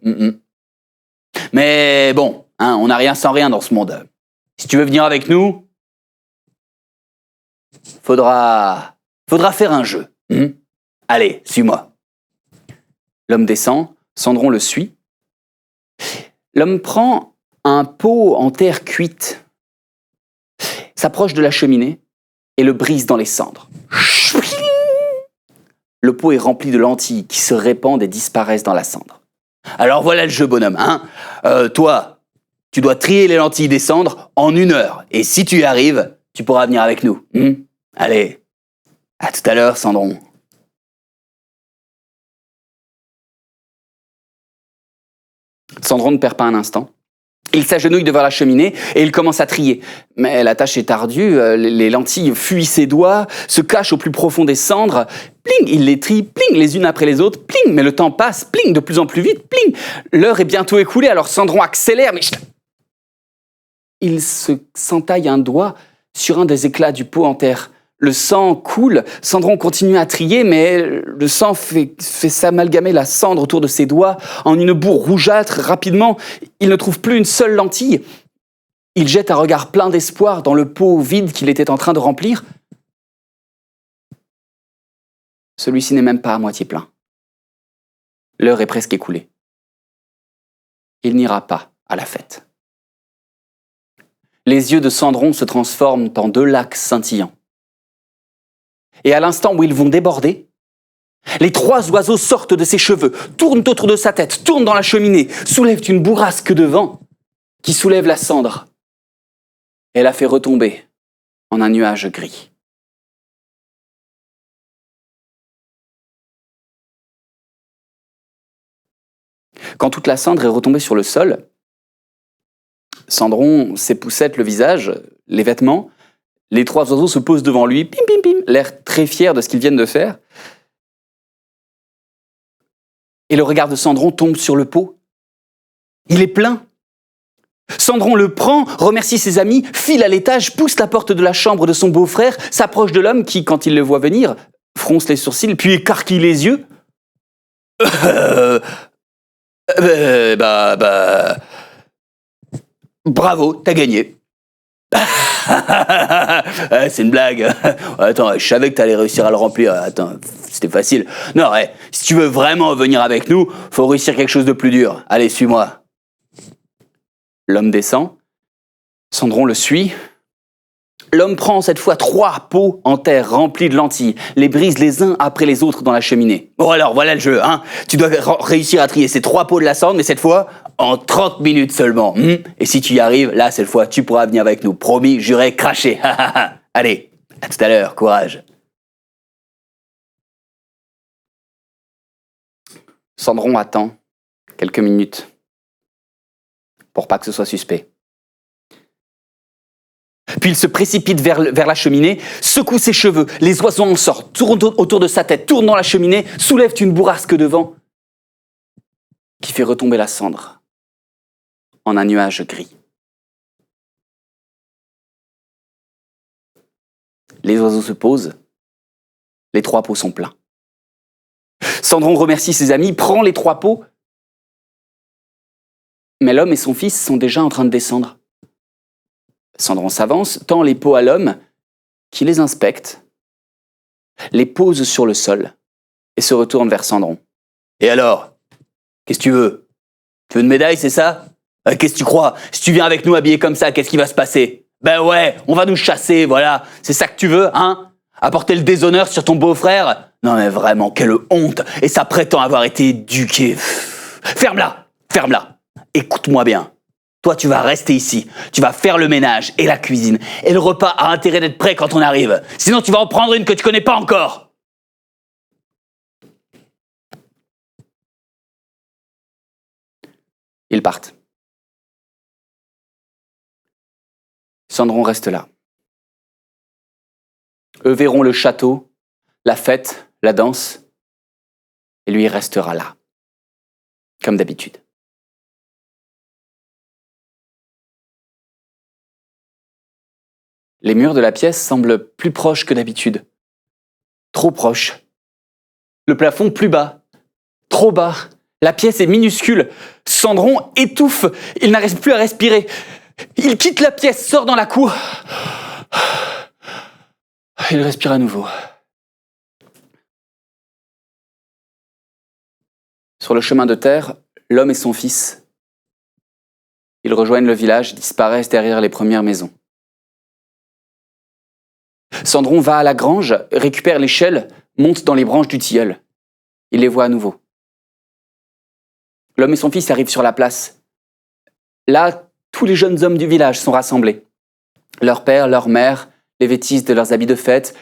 Mais bon, on n'a rien sans rien dans ce monde. Si tu veux venir avec nous, faudra faire un jeu. Allez, suis-moi. » L'homme descend, Sandron le suit. L'homme prend un pot en terre cuite, s'approche de la cheminée et le brise dans les cendres. Le pot est rempli de lentilles qui se répandent et disparaissent dans la cendre. Alors voilà le jeu, bonhomme. Toi, tu dois trier les lentilles des cendres en 1 heure. Et si tu y arrives, tu pourras venir avec nous. Allez, à tout à l'heure, Sandron. Sandron ne perd pas un instant. Il s'agenouille devant la cheminée et il commence à trier. Mais la tâche est ardue, les lentilles fuient ses doigts, se cachent au plus profond des cendres. Pling, il les trie, pling, les unes après les autres, pling, mais le temps passe, pling, de plus en plus vite, pling. L'heure est bientôt écoulée, alors Sandron accélère, mais... Il s'entaille un doigt sur un des éclats du pot en terre. Le sang coule, Sandron continue à trier, mais le sang fait s'amalgamer la cendre autour de ses doigts en une boue rougeâtre. Rapidement, il ne trouve plus une seule lentille. Il jette un regard plein d'espoir dans le pot vide qu'il était en train de remplir. Celui-ci n'est même pas à moitié plein. L'heure est presque écoulée. Il n'ira pas à la fête. Les yeux de Sandron se transforment en 2 lacs scintillants. Et à l'instant où ils vont déborder, les 3 oiseaux sortent de ses cheveux, tournent autour de sa tête, tournent dans la cheminée, soulèvent une bourrasque de vent qui soulève la cendre et la fait retomber en un nuage gris. Quand toute la cendre est retombée sur le sol, Sandron s'époussette le visage, les vêtements. Les 3 oiseaux se posent devant lui, pim, pim, pim, l'air très fiers de ce qu'ils viennent de faire. Et le regard de Sandron tombe sur le pot. Il est plein. Sandron le prend, remercie ses amis, file à l'étage, pousse la porte de la chambre de son beau-frère, s'approche de l'homme qui, quand il le voit venir, fronce les sourcils, puis écarquille les yeux. Bravo, t'as gagné. C'est une blague. Attends, je savais que t'allais réussir à le remplir. Attends, c'était facile. Non, si tu veux vraiment venir avec nous, faut réussir quelque chose de plus dur. Allez, suis-moi. L'homme descend. Sandron le suit. L'homme prend cette fois 3 pots en terre remplis de lentilles, les brise les uns après les autres dans la cheminée. Bon alors, voilà le jeu. Tu dois réussir à trier ces 3 pots de la cendre, mais cette fois, en 30 minutes seulement. Et si tu y arrives, là, cette fois, tu pourras venir avec nous. Promis, juré, craché. Allez, à tout à l'heure, courage. Sandron attend quelques minutes pour pas que ce soit suspect. Puis il se précipite vers la cheminée, secoue ses cheveux, les oiseaux en sortent, tournent autour de sa tête, tournent dans la cheminée, soulèvent une bourrasque de vent qui fait retomber la cendre en un nuage gris. Les oiseaux se posent, les 3 pots sont pleins. Sandron remercie ses amis, prend les 3 pots, mais l'homme et son fils sont déjà en train de descendre. Sandron s'avance, tend les pots à l'homme, qui les inspecte, les pose sur le sol et se retourne vers Sandron. Et alors ? Qu'est-ce que tu veux ? Tu veux une médaille, c'est ça ? Qu'est-ce que tu crois ? Si tu viens avec nous habillé comme ça, qu'est-ce qui va se passer ? Ben ouais, on va nous chasser, voilà. C'est ça que tu veux, hein? Apporter le déshonneur sur ton beau-frère? Non mais vraiment, quelle honte! Et ça prétend avoir été éduqué. Ferme-la! Ferme-la! Écoute-moi bien. Toi, tu vas rester ici. Tu vas faire le ménage et la cuisine. Et le repas a intérêt d'être prêt quand on arrive. Sinon, tu vas en prendre une que tu connais pas encore. Ils partent. Sandron reste là. Eux verront le château, la fête, la danse, et lui restera là, comme d'habitude. Les murs de la pièce semblent plus proches que d'habitude. Trop proches. Le plafond plus bas. Trop bas. La pièce est minuscule. Sandron étouffe. Il n'arrive plus à respirer. Il quitte la pièce, sort dans la cour. Il respire à nouveau. Sur le chemin de terre, l'homme et son fils. Ils rejoignent le village, disparaissent derrière les premières maisons. Sandron va à la grange, récupère l'échelle, monte dans les branches du tilleul. Il les voit à nouveau. L'homme et son fils arrivent sur la place. Là, tous les jeunes hommes du village sont rassemblés. Leur père, leur mère, les vêtissent de leurs habits de fête,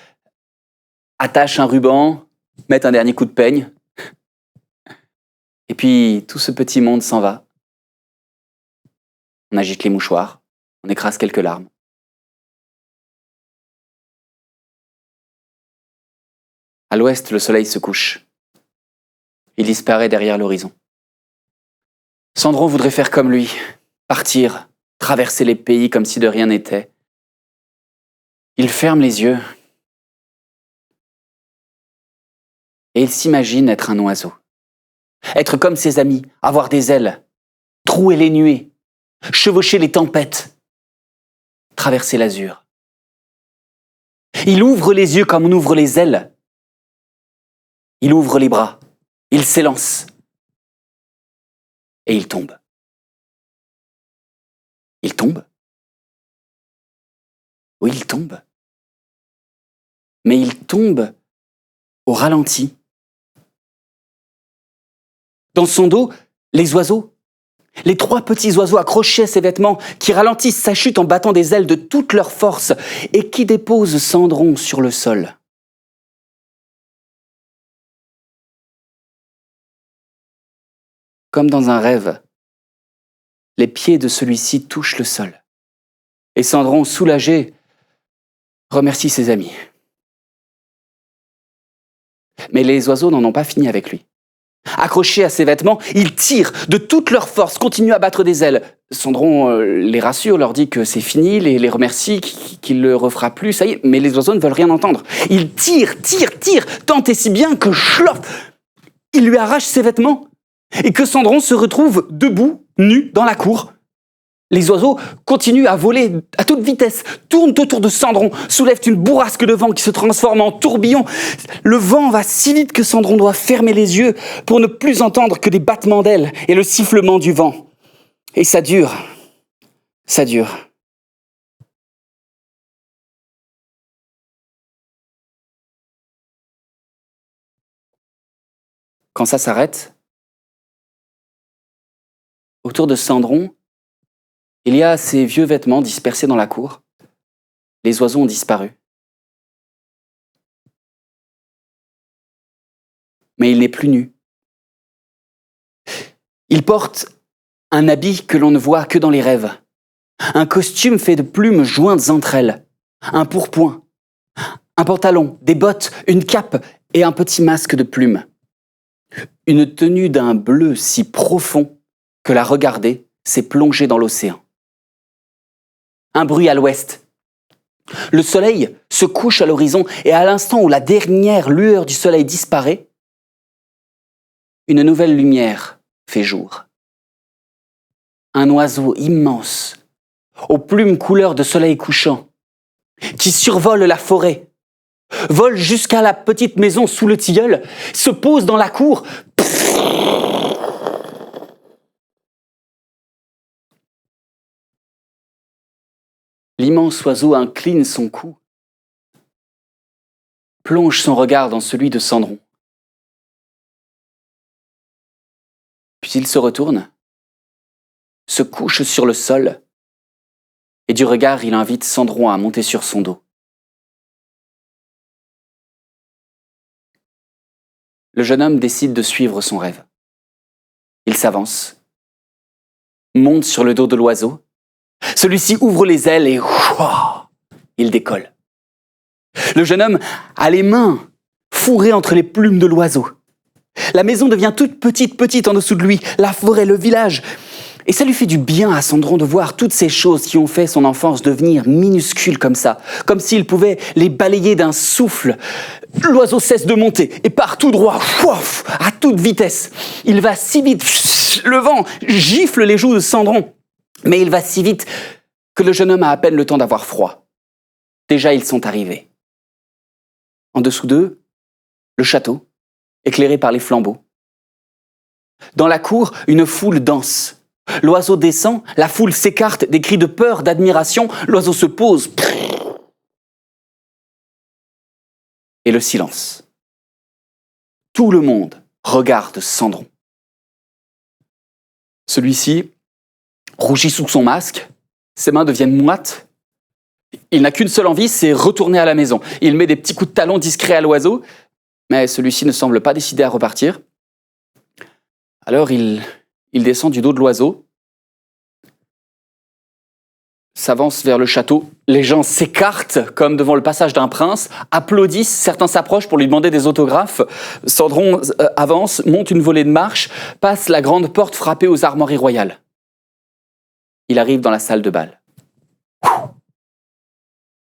attachent un ruban, mettent un dernier coup de peigne. Et puis, tout ce petit monde s'en va. On agite les mouchoirs, on écrase quelques larmes. À l'ouest, le soleil se couche. Il disparaît derrière l'horizon. Sandron voudrait faire comme lui, partir, traverser les pays comme si de rien n'était. Il ferme les yeux et il s'imagine être un oiseau. Être comme ses amis, avoir des ailes, trouer les nuées, chevaucher les tempêtes, traverser l'azur. Il ouvre les yeux comme on ouvre les ailes. Il ouvre les bras, il s'élance et il tombe. Il tombe? Oui, il tombe. Mais il tombe au ralenti. Dans son dos, les oiseaux, les 3 petits oiseaux accrochés à ses vêtements qui ralentissent sa chute en battant des ailes de toute leur force et qui déposent Sandron sur le sol. Comme dans un rêve, les pieds de celui-ci touchent le sol. Et Sandron, soulagé, remercie ses amis. Mais les oiseaux n'en ont pas fini avec lui. Accrochés à ses vêtements, ils tirent de toute leur force, continuent à battre des ailes. Sandron les rassure, leur dit que c'est fini, les remercie, qu'il ne le refera plus, ça y est, mais les oiseaux ne veulent rien entendre. Ils tirent, tant et si bien que schloff, il lui arrache ses vêtements et que Sandron se retrouve debout, nu, dans la cour. Les oiseaux continuent à voler à toute vitesse, tournent autour de Sandron, soulèvent une bourrasque de vent qui se transforme en tourbillon. Le vent va si vite que Sandron doit fermer les yeux pour ne plus entendre que des battements d'ailes et le sifflement du vent. Et ça dure. Ça dure. Quand ça s'arrête, autour de Sandron, il y a ses vieux vêtements dispersés dans la cour. Les oiseaux ont disparu. Mais il n'est plus nu. Il porte un habit que l'on ne voit que dans les rêves. Un costume fait de plumes jointes entre elles. Un pourpoint. Un pantalon, des bottes, une cape et un petit masque de plumes. Une tenue d'un bleu si profond que la regarder, c'est plonger dans l'océan. Un bruit à l'ouest. Le soleil se couche à l'horizon et à l'instant où la dernière lueur du soleil disparaît, une nouvelle lumière fait jour. Un oiseau immense, aux plumes couleur de soleil couchant, qui survole la forêt, vole jusqu'à la petite maison sous le tilleul, se pose dans la cour. L'immense oiseau incline son cou, plonge son regard dans celui de Cendron. Puis il se retourne, se couche sur le sol, et du regard il invite Cendron à monter sur son dos. Le jeune homme décide de suivre son rêve. Il s'avance, monte sur le dos de l'oiseau. Celui-ci ouvre les ailes et il décolle. Le jeune homme a les mains fourrées entre les plumes de l'oiseau. La maison devient toute petite en dessous de lui, la forêt, le village. Et ça lui fait du bien à Cendron de voir toutes ces choses qui ont fait son enfance devenir minuscules comme ça, comme s'il pouvait les balayer d'un souffle. L'oiseau cesse de monter et part tout droit, à toute vitesse. Il va si vite, le vent gifle les joues de Cendron, mais il va si vite que le jeune homme a à peine le temps d'avoir froid. Déjà, ils sont arrivés. En dessous d'eux, le château, éclairé par les flambeaux. Dans la cour, une foule danse. L'oiseau descend, la foule s'écarte, des cris de peur, d'admiration, l'oiseau se pose. Et le silence. Tout le monde regarde Cendron. Celui-ci rougit sous son masque, ses mains deviennent moites. Il n'a qu'une seule envie, c'est retourner à la maison. Il met des petits coups de talon discrets à l'oiseau, mais celui-ci ne semble pas décidé à repartir. Alors il descend du dos de l'oiseau, s'avance vers le château. Les gens s'écartent comme devant le passage d'un prince, applaudissent, certains s'approchent pour lui demander des autographes. Cendron avance, monte une volée de marche, passe la grande porte frappée aux armoiries royales. Il arrive dans la salle de bal.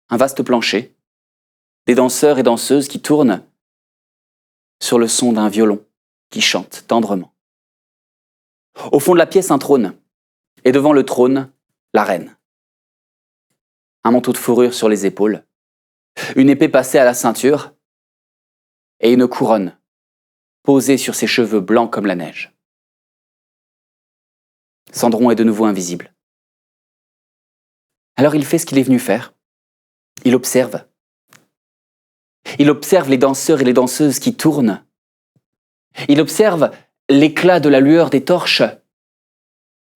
Un vaste plancher, des danseurs et danseuses qui tournent sur le son d'un violon qui chante tendrement. Au fond de la pièce, un trône, et devant le trône, la reine. Un manteau de fourrure sur les épaules, une épée passée à la ceinture, et une couronne posée sur ses cheveux blancs comme la neige. Cendron est de nouveau invisible. Alors il fait ce qu'il est venu faire. Il observe. Il observe les danseurs et les danseuses qui tournent. Il observe l'éclat de la lueur des torches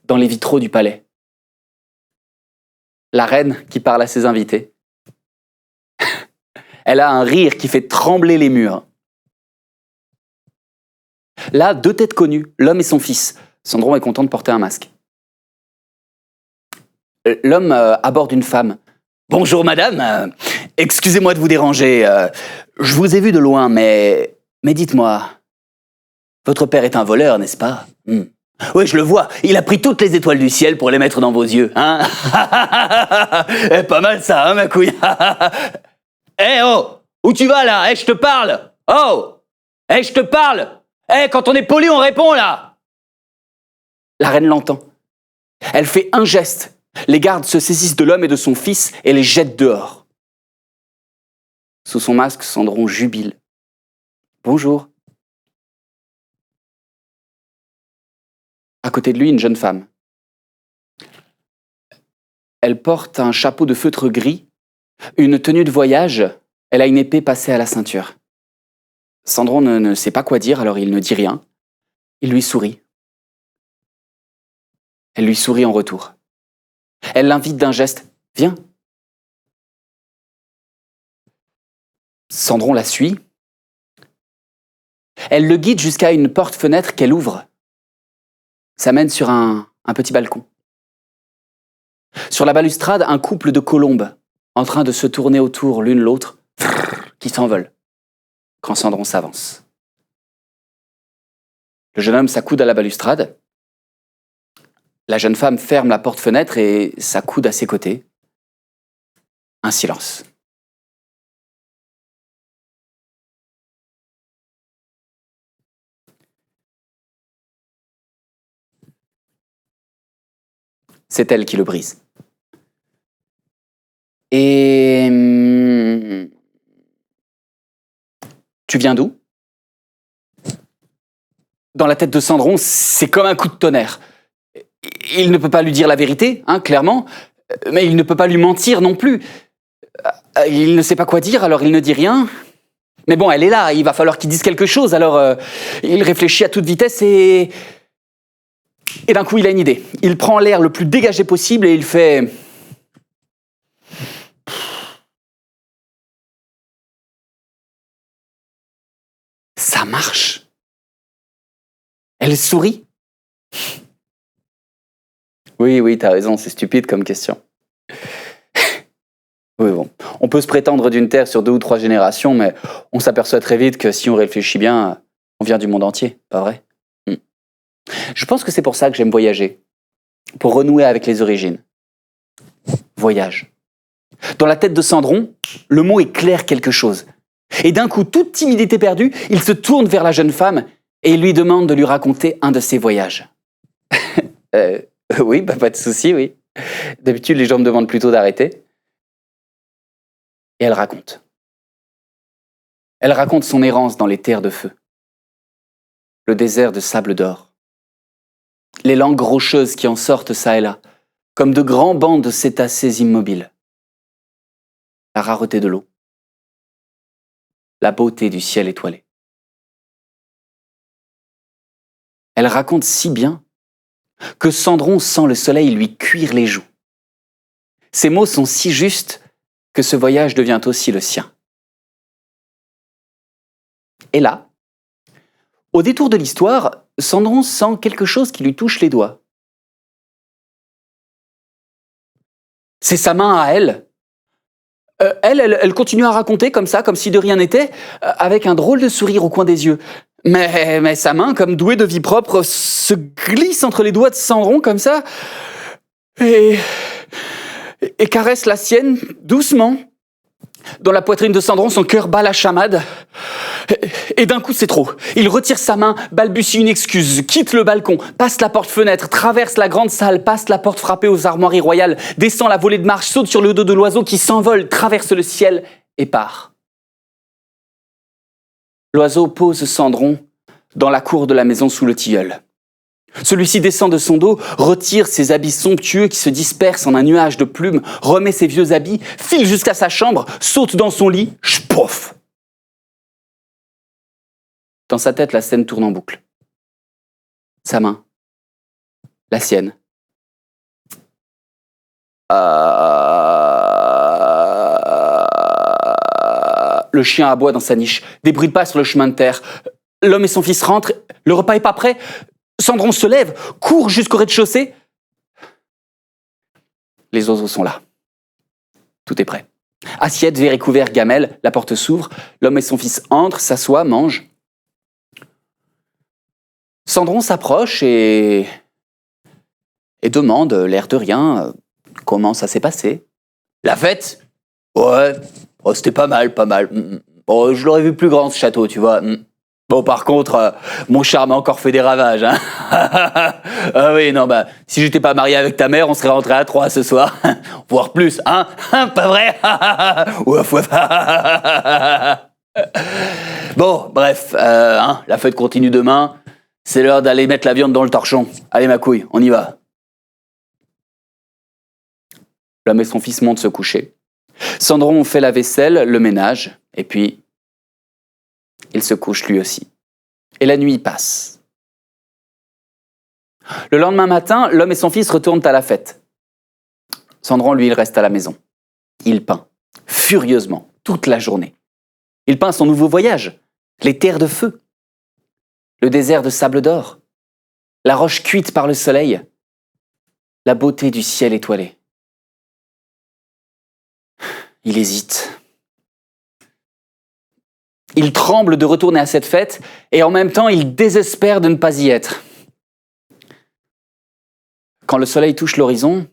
dans les vitraux du palais. La reine qui parle à ses invités. Elle a un rire qui fait trembler les murs. Là, deux têtes connues, l'homme et son fils. Cendron est content de porter un masque. L'homme aborde une femme. « Bonjour madame, excusez-moi de vous déranger. Je vous ai vu de loin, mais dites-moi, votre père est un voleur, n'est-ce pas ? Oui, je le vois. Il a pris toutes les étoiles du ciel pour les mettre dans vos yeux. Hein. Pas mal ça, hein, ma couille. Oh, où tu vas là ? Je te parle. Oh, je te parle. Quand on est poli, on répond là. La reine l'entend. Elle fait un geste. Les gardes se saisissent de l'homme et de son fils et les jettent dehors. Sous son masque, Cendron jubile. Bonjour. À côté de lui, une jeune femme. Elle porte un chapeau de feutre gris, une tenue de voyage, elle a une épée passée à la ceinture. Cendron ne sait pas quoi dire, alors il ne dit rien. Il lui sourit. Elle lui sourit en retour. Elle l'invite d'un geste. « Viens !» Cendron la suit. Elle le guide jusqu'à une porte-fenêtre qu'elle ouvre. Ça mène sur un petit balcon. Sur la balustrade, un couple de colombes, en train de se tourner autour l'une l'autre, qui s'envolent, quand Cendron s'avance. Le jeune homme s'accoude à la balustrade. La jeune femme ferme la porte-fenêtre et s'accoude à ses côtés. Un silence. C'est elle qui le brise. Et... Tu viens d'où ? Dans la tête de Cendron, c'est comme un coup de tonnerre. Il ne peut pas lui dire la vérité, hein, clairement. Mais il ne peut pas lui mentir non plus. Il ne sait pas quoi dire, alors il ne dit rien. Mais bon, elle est là, il va falloir qu'il dise quelque chose. Alors il réfléchit à toute vitesse et d'un coup, il a une idée. Il prend l'air le plus dégagé possible et il fait... Ça marche. Elle sourit. Oui, t'as raison, c'est stupide comme question. Oui, bon. On peut se prétendre d'une terre sur 2 ou 3 générations, mais on s'aperçoit très vite que si on réfléchit bien, on vient du monde entier, pas vrai? Je pense que c'est pour ça que j'aime voyager. Pour renouer avec les origines. Voyage. Dans la tête de Cendron, le mot éclaire quelque chose. Et d'un coup, toute timidité perdue, il se tourne vers la jeune femme et il lui demande de lui raconter un de ses voyages. Oui, pas de souci, oui. D'habitude, les gens me demandent plutôt d'arrêter. Et elle raconte. Elle raconte son errance dans les terres de feu. Le désert de sable d'or. Les langues rocheuses qui en sortent çà et là, comme de grands bancs de cétacés immobiles. La rareté de l'eau. La beauté du ciel étoilé. Elle raconte si bien que Cendron sent le soleil lui cuire les joues. Ses mots sont si justes que ce voyage devient aussi le sien. Et là, au détour de l'histoire, Cendron sent quelque chose qui lui touche les doigts. C'est sa main à elle. Elle continue à raconter comme ça, comme si de rien n'était, avec un drôle de sourire au coin des yeux. Mais sa main, comme douée de vie propre, se glisse entre les doigts de Cendron comme ça et caresse la sienne doucement. Dans la poitrine de Cendron, son cœur bat la chamade. Et d'un coup, c'est trop. Il retire sa main, balbutie une excuse, quitte le balcon, passe la porte-fenêtre, traverse la grande salle, passe la porte frappée aux armoiries royales, descend la volée de marche, saute sur le dos de l'oiseau qui s'envole, traverse le ciel et part. L'oiseau pose Cendron dans la cour de la maison sous le tilleul. Celui-ci descend de son dos, retire ses habits somptueux qui se dispersent en un nuage de plumes, remet ses vieux habits, file jusqu'à sa chambre, saute dans son lit, ch'pouf! Dans sa tête, la scène tourne en boucle. Sa main. La sienne. Le chien aboie dans sa niche. Des bruits de pas sur le chemin de terre. L'homme et son fils rentrent. Le repas est pas prêt. Cendron se lève, court jusqu'au rez-de-chaussée. Les oiseaux sont là. Tout est prêt. Assiette, verre et couvert, gamelle. La porte s'ouvre. L'homme et son fils entrent, s'assoient, mangent. Cendron s'approche et demande, l'air de rien, comment ça s'est passé. La fête? Ouais, oh, c'était pas mal. Bon, je l'aurais vu plus grand, ce château, tu vois. Bon, par contre, mon charme a encore fait des ravages. Hein. Ah oui, non, si j'étais pas marié avec ta mère, on serait rentré à 3 ce soir. Voire plus, hein? Pas vrai? Ouf. Bon, bref, la fête continue demain. C'est l'heure d'aller mettre la viande dans le torchon. Allez, ma couille, on y va. L'homme et son fils montent se coucher. Cendron fait la vaisselle, le ménage, et puis il se couche lui aussi. Et la nuit passe. Le lendemain matin, l'homme et son fils retournent à la fête. Cendron, lui, il reste à la maison. Il peint, furieusement, toute la journée. Il peint son nouveau voyage, les terres de feu. Le désert de sable d'or, la roche cuite par le soleil, la beauté du ciel étoilé. Il hésite. Il tremble de retourner à cette fête et en même temps, il désespère de ne pas y être. Quand le soleil touche l'horizon,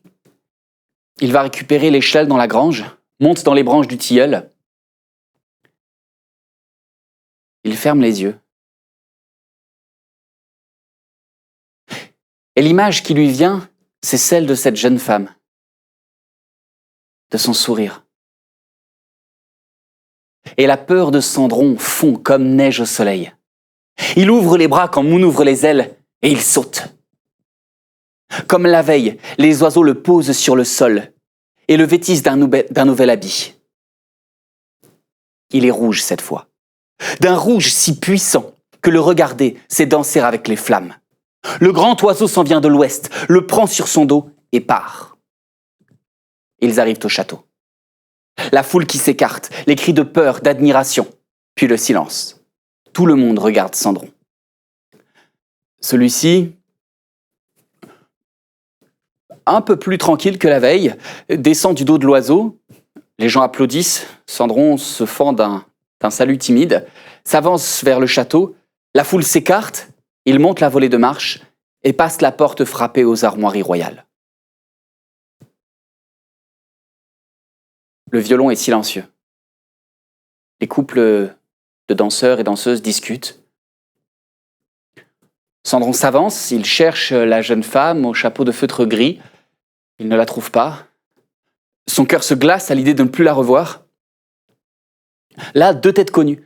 il va récupérer l'échelle dans la grange, monte dans les branches du tilleul. Il ferme les yeux. Et l'image qui lui vient, c'est celle de cette jeune femme, de son sourire. Et la peur de Cendron fond comme neige au soleil. Il ouvre les bras quand Moon ouvre les ailes et il saute. Comme la veille, les oiseaux le posent sur le sol. et le vêtissent d'un nouvel habit. Il est rouge cette fois, d'un rouge si puissant que le regarder, c'est danser avec les flammes. Le grand oiseau s'en vient de l'ouest, le prend sur son dos et part. Ils arrivent au château. La foule qui s'écarte, les cris de peur, d'admiration, puis le silence. Tout le monde regarde Cendron. Celui-ci, un peu plus tranquille que la veille, descend du dos de l'oiseau. Les gens applaudissent. Cendron se fend d'un salut timide, s'avance vers le château. La foule s'écarte. Il monte la volée de marche et passe la porte frappée aux armoiries royales. Le violon est silencieux. Les couples de danseurs et danseuses discutent. Cendron s'avance, il cherche la jeune femme au chapeau de feutre gris. Il ne la trouve pas. Son cœur se glace à l'idée de ne plus la revoir. Là, deux têtes connues.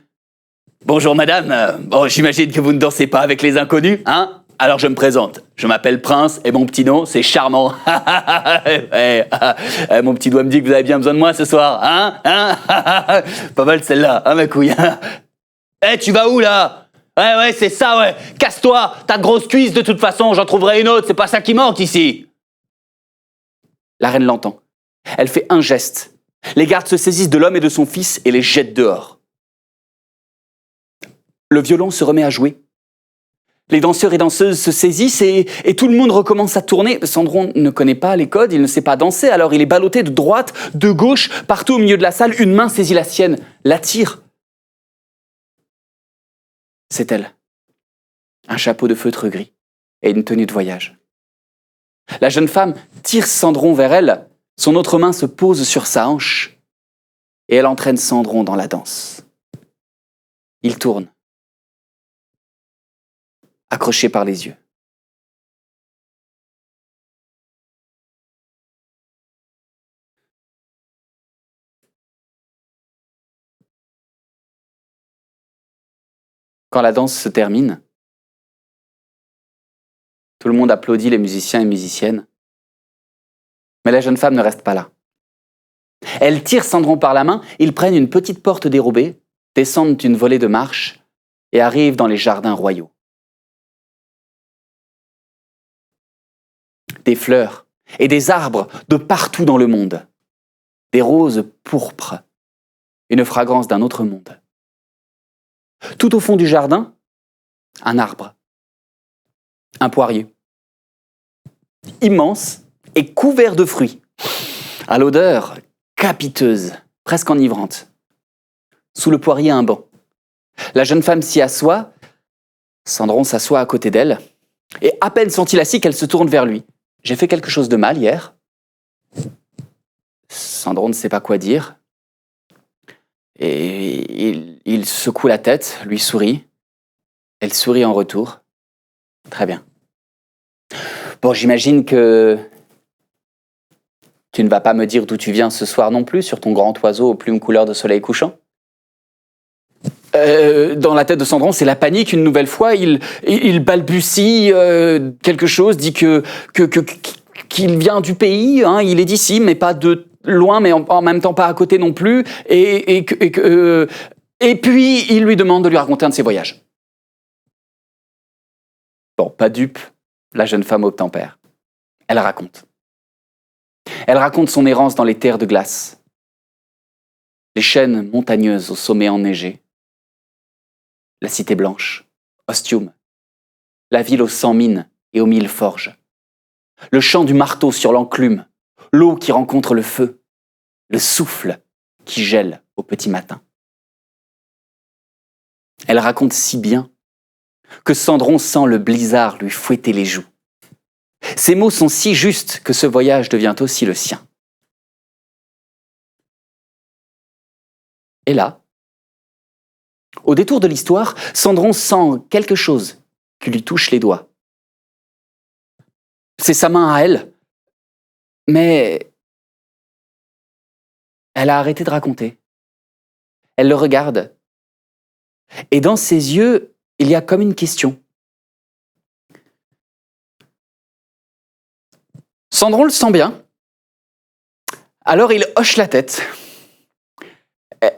« Bonjour madame, bon, j'imagine que vous ne dansez pas avec les inconnus, hein ? Alors je me présente, je m'appelle Prince et mon petit nom c'est Charmant. Mon petit doigt me dit que vous avez bien besoin de moi ce soir, hein ? Pas mal celle-là, hein ma couille. Tu vas où là ? Ouais, c'est ça, ouais. Casse-toi, t'as de grosses cuisses de toute façon, j'en trouverai une autre, c'est pas ça qui manque ici. La reine l'entend. Elle fait un geste. Les gardes se saisissent de l'homme et de son fils et les jettent dehors. Le violon se remet à jouer. Les danseurs et danseuses se saisissent et tout le monde recommence à tourner. Cendron ne connaît pas les codes, il ne sait pas danser, alors il est ballotté de droite, de gauche, partout au milieu de la salle. Une main saisit la sienne, l'attire. C'est elle. Un chapeau de feutre gris et une tenue de voyage. La jeune femme tire Cendron vers elle, son autre main se pose sur sa hanche et elle entraîne Cendron dans la danse. Il tourne, accroché par les yeux. Quand la danse se termine, tout le monde applaudit les musiciens et musiciennes. Mais la jeune femme ne reste pas là. Elle tire Cendron par la main, ils prennent une petite porte dérobée, descendent une volée de marche et arrivent dans les jardins royaux. Des fleurs et des arbres de partout dans le monde. Des roses pourpres, une fragrance d'un autre monde. Tout au fond du jardin, un arbre, un poirier, immense et couvert de fruits, à l'odeur capiteuse, presque enivrante. Sous le poirier, un banc. La jeune femme s'y assoit, Cendron s'assoit à côté d'elle, et à peine sent-il assis qu'elle se tourne vers lui. « J'ai fait quelque chose de mal hier ?» Cendron ne sait pas quoi dire. Et il secoue la tête, lui sourit. Elle sourit en retour. Très bien. Bon, j'imagine que tu ne vas pas me dire d'où tu viens ce soir non plus, sur ton grand oiseau aux plumes couleur de soleil couchant. Dans la tête de Cendron, c'est la panique une nouvelle fois. Il balbutie quelque chose, dit qu'il vient du pays, hein, il est d'ici, mais pas de loin, mais en même temps pas à côté non plus. Et puis, il lui demande de lui raconter un de ses voyages. Bon, pas dupe, la jeune femme obtempère. Elle raconte. Elle raconte son errance dans les terres de glace. Les chaînes montagneuses au sommet enneigé. La cité blanche, Ostium. La ville aux 100 mines et aux 1000 forges. Le chant du marteau sur l'enclume. L'eau qui rencontre le feu. Le souffle qui gèle au petit matin. Elle raconte si bien que Cendron sent le blizzard lui fouetter les joues. Ces mots sont si justes que ce voyage devient aussi le sien. Et là, au détour de l'histoire, Cendron sent quelque chose qui lui touche les doigts. C'est sa main à elle, mais elle a arrêté de raconter. Elle le regarde, et dans ses yeux, il y a comme une question. Cendron le sent bien. Alors il hoche la tête.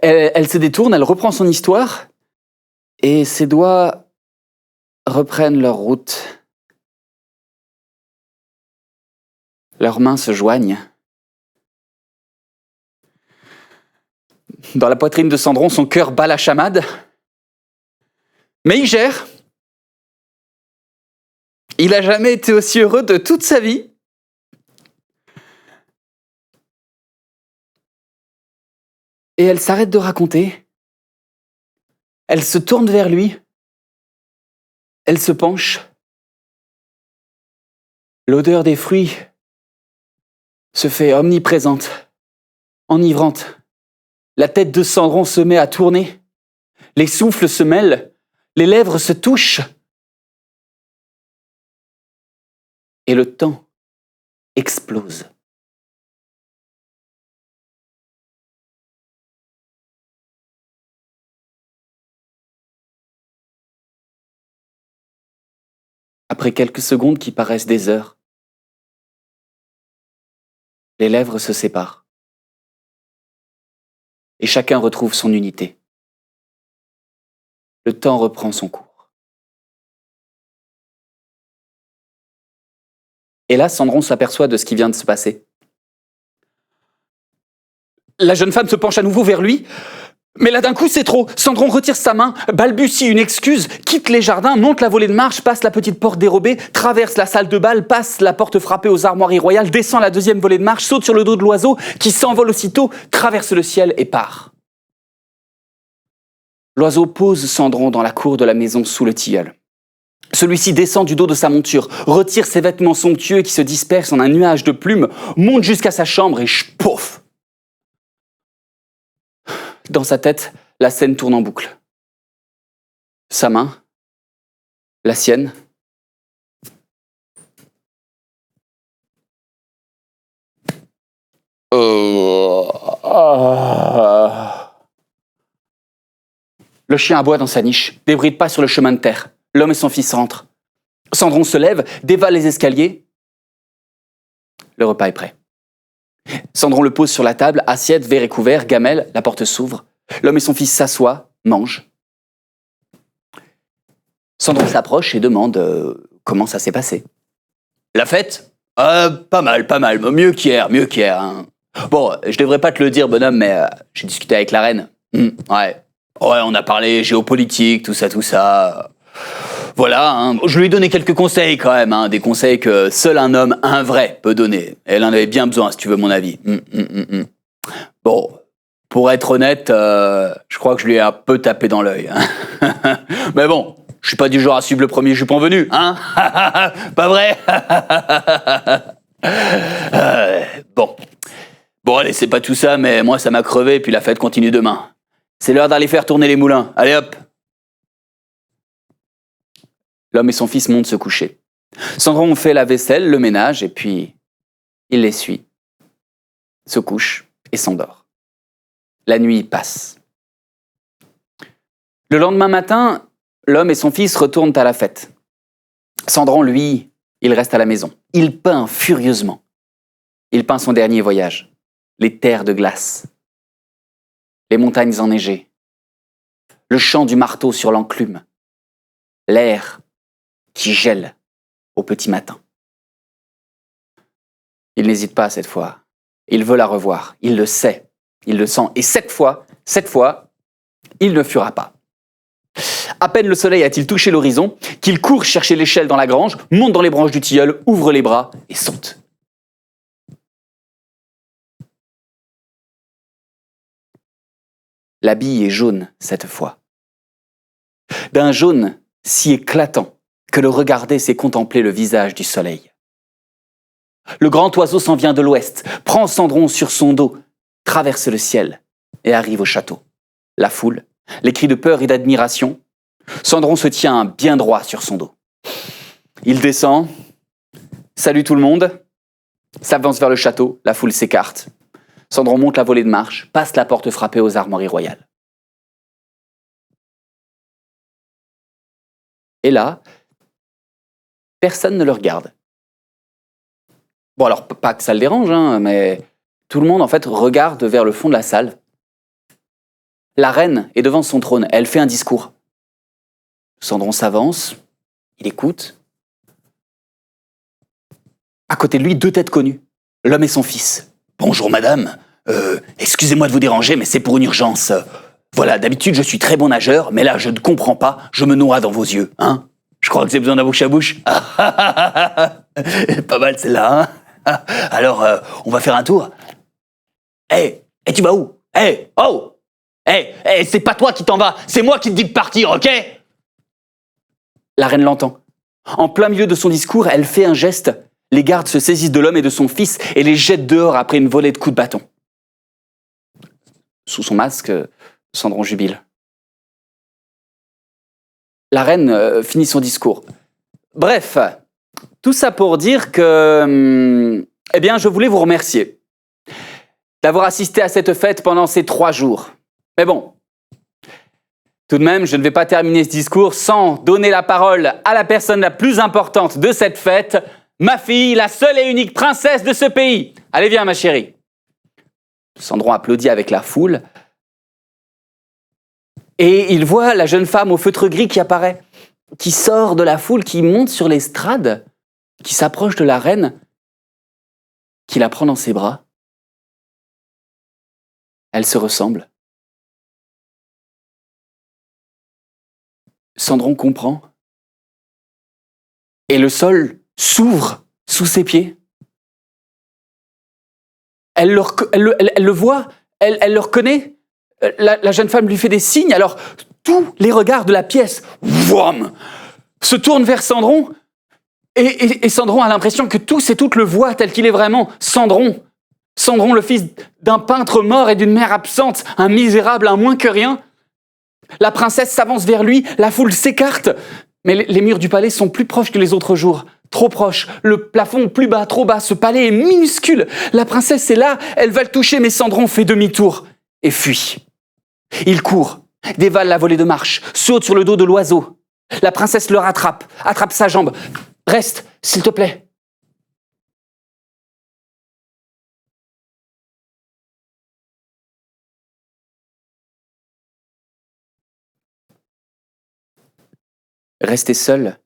Elle se détourne, elle reprend son histoire, et ses doigts reprennent leur route. Leurs mains se joignent. Dans la poitrine de Sandron, son cœur bat la chamade. Mais il gère. Il n'a jamais été aussi heureux de toute sa vie. Et elle s'arrête de raconter. Elle se tourne vers lui. Elle se penche. L'odeur des fruits se fait omniprésente, enivrante. La tête de Sandron se met à tourner. Les souffles se mêlent. Les lèvres se touchent. Et le temps explose. Après quelques secondes qui paraissent des heures, les lèvres se séparent. Et chacun retrouve son unité. Le temps reprend son cours. Et là, Sandron s'aperçoit de ce qui vient de se passer. La jeune femme se penche à nouveau vers lui. Mais là, d'un coup, c'est trop. Sandron retire sa main, balbutie une excuse, quitte les jardins, monte la volée de marche, passe la petite porte dérobée, traverse la salle de bal, passe la porte frappée aux armoiries royales, descend la deuxième volée de marche, saute sur le dos de l'oiseau, qui s'envole aussitôt, traverse le ciel et part. L'oiseau pose Sandron dans la cour de la maison sous le tilleul. Celui-ci descend du dos de sa monture, retire ses vêtements somptueux qui se dispersent en un nuage de plumes, monte jusqu'à sa chambre et pouf! Dans sa tête, la scène tourne en boucle. Sa main, la sienne. Le chien aboie dans sa niche, des bruits de pas sur le chemin de terre. L'homme et son fils rentrent. Sandron se lève, dévale les escaliers. Le repas est prêt. Sandron le pose sur la table, assiette, verre et couvert, gamelle, la porte s'ouvre. L'homme et son fils s'assoient, mangent. Sandron s'approche et demande comment ça s'est passé. La fête ? Pas mal, mieux qu'hier, hein. Bon, je devrais pas te le dire, bonhomme, mais j'ai discuté avec la reine. Ouais, on a parlé géopolitique, tout ça. Voilà, hein. Je lui ai donné quelques conseils quand même, hein, des conseils que seul un homme, un vrai, peut donner. Elle en avait bien besoin, si tu veux mon avis. Bon, pour être honnête, je crois que je lui ai un peu tapé dans l'œil. Hein. Mais bon, je suis pas du genre à suivre le premier jupon venu, hein. Pas vrai. Bon, allez, c'est pas tout ça, mais moi ça m'a crevé, puis la fête continue demain. C'est l'heure d'aller faire tourner les moulins. Allez hop. L'homme et son fils montent se coucher. Sandron fait la vaisselle, le ménage, et puis il les suit, se couche et s'endort. La nuit passe. Le lendemain matin, l'homme et son fils retournent à la fête. Sandron, lui, il reste à la maison. Il peint furieusement. Il peint son dernier voyage, les terres de glace, les montagnes enneigées, le chant du marteau sur l'enclume, l'air qui gèle au petit matin. Il n'hésite pas cette fois. Il veut la revoir. Il le sait. Il le sent. Et cette fois, il ne fuira pas. À peine le soleil a-t-il touché l'horizon qu'il court chercher l'échelle dans la grange, monte dans les branches du tilleul, ouvre les bras et saute. La bille est jaune cette fois. D'un jaune si éclatant que le regarder, c'est contempler le visage du soleil. Le grand oiseau s'en vient de l'ouest, prend Sandron sur son dos, traverse le ciel et arrive au château. La foule, les cris de peur et d'admiration. Sandron se tient bien droit sur son dos. Il descend, salue tout le monde, s'avance vers le château, la foule s'écarte. Sandron monte la volée de marche, passe la porte frappée aux armoiries royales. Et là, personne ne le regarde. Bon alors, pas que ça le dérange, hein, mais Tout le monde, en fait, regarde vers le fond de la salle. La reine est devant son trône. Elle fait un discours. Sandron s'avance. Il écoute. À côté de lui, 2 têtes connues. L'homme et son fils. « Bonjour, madame. Excusez-moi de vous déranger, mais c'est pour une urgence. Voilà, d'habitude, je suis très bon nageur, mais là, je ne comprends pas. Je me noie dans vos yeux, hein. Je crois que c'est besoin d'un bouche à bouche. Pas mal, celle-là, hein. Alors, on va faire un tour. Hé, tu vas où? Oh! C'est pas toi qui t'en vas, c'est moi qui te dis de partir, ok? La reine l'entend. En plein milieu de son discours, elle fait un geste. Les gardes se saisissent de l'homme et de son fils et les jettent dehors après une volée de coups de bâton. Sous son masque, Sandron jubile. La reine finit son discours. Bref, tout ça pour dire que... je voulais vous remercier d'avoir assisté à cette fête pendant ces 3 jours. Mais bon, tout de même, je ne vais pas terminer ce discours sans donner la parole à la personne la plus importante de cette fête, ma fille, la seule et unique princesse de ce pays. Allez, viens, ma chérie. Sandron applaudit avec la foule. Et il voit la jeune femme au feutre gris qui apparaît, qui sort de la foule, qui monte sur l'estrade, qui s'approche de la reine, qui la prend dans ses bras. Elles se ressemblent. Sandron comprend. Et le sol s'ouvre sous ses pieds. Elle le voit, elle le reconnaît. La jeune femme lui fait des signes, alors tous les regards de la pièce wham, se tournent vers Sandron. Et Sandron a l'impression que tous et toutes le voient tel qu'il est vraiment. Sandron, le fils d'un peintre mort et d'une mère absente, un misérable, un moins que rien. La princesse s'avance vers lui, la foule s'écarte, mais les murs du palais sont plus proches que les autres jours. Trop proche, le plafond plus bas, trop bas, ce palais est minuscule. La princesse est là, elle va le toucher, mais Sandron fait demi-tour et fuit. Il court, dévale la volée de marche, saute sur le dos de l'oiseau. La princesse le rattrape, attrape sa jambe. « Reste, s'il te plaît. » Restée seule,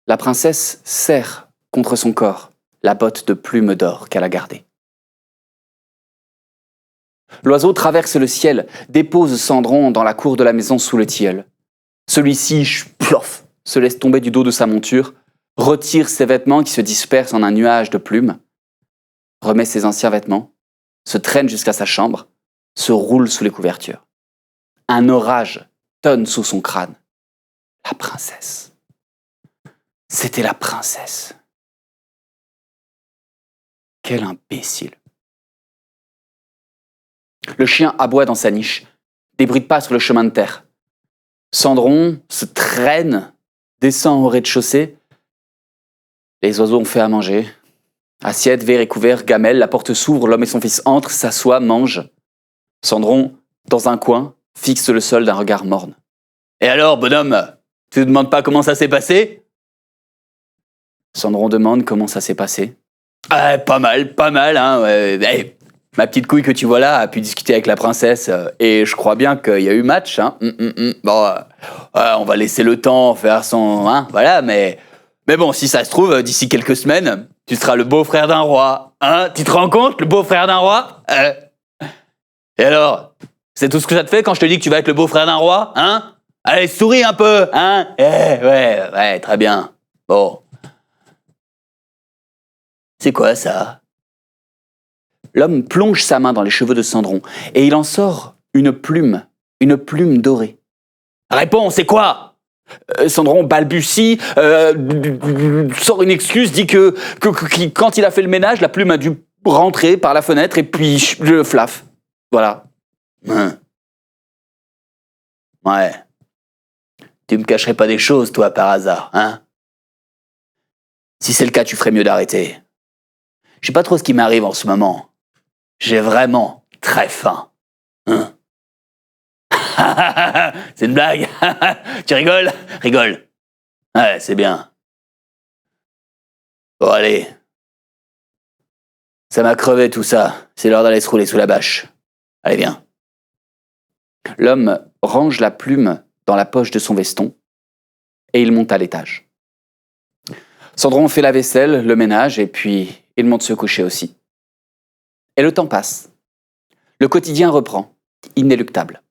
la princesse serre contre son corps la botte de plumes d'or qu'elle a gardée. L'oiseau traverse le ciel, dépose Sandron dans la cour de la maison sous le tilleul. Celui-ci, plof, se laisse tomber du dos de sa monture, retire ses vêtements qui se dispersent en un nuage de plumes, remet ses anciens vêtements, se traîne jusqu'à sa chambre, se roule sous les couvertures. Un orage tonne sous son crâne. La princesse. C'était la princesse. Quel imbécile. Le chien aboie dans sa niche, des bruits de pas sur le chemin de terre. Sandron se traîne, descend au rez-de-chaussée. Les oiseaux ont fait à manger. Assiette, verre et couvert, gamelle, la porte s'ouvre, l'homme et son fils entrent, s'assoient, mangent. Sandron, dans un coin, fixe le sol d'un regard morne. « Et alors, bonhomme, tu ne demandes pas comment ça s'est passé ?» Sandron demande comment ça s'est passé. « Pas mal, hein. Ma petite couille que tu vois là a pu discuter avec la princesse et je crois bien qu'il y a eu match, hein. Bon, on va laisser le temps faire son... Hein, voilà, mais bon, si ça se trouve, d'ici quelques semaines, tu seras le beau-frère d'un roi. Hein, tu te rends compte, le beau-frère d'un roi Et alors, c'est tout ce que ça te fait quand je te dis que tu vas être le beau-frère d'un roi, hein? Allez, souris un peu, hein? Ouais, très bien. Bon. C'est quoi ça? L'homme plonge sa main dans les cheveux de Sandron et il en sort une plume dorée. Réponds, c'est quoi? Sandron balbutie, sort une excuse, dit que quand il a fait le ménage, la plume a dû rentrer par la fenêtre et puis je le flaffe. Voilà. Ouais. Tu me cacherais pas des choses, toi, par hasard, hein? Si c'est le cas, tu ferais mieux d'arrêter. Je sais pas trop ce qui m'arrive en ce moment. J'ai vraiment très faim. Hein? C'est une blague. Tu rigoles? Rigole. Ouais, c'est bien. Bon, allez. Ça m'a crevé tout ça. C'est l'heure d'aller se rouler sous la bâche. Allez, viens. L'homme range la plume dans la poche de son veston et il monte à l'étage. Sandron fait la vaisselle, le ménage et puis il monte se coucher aussi. Et le temps passe. Le quotidien reprend, inéluctable.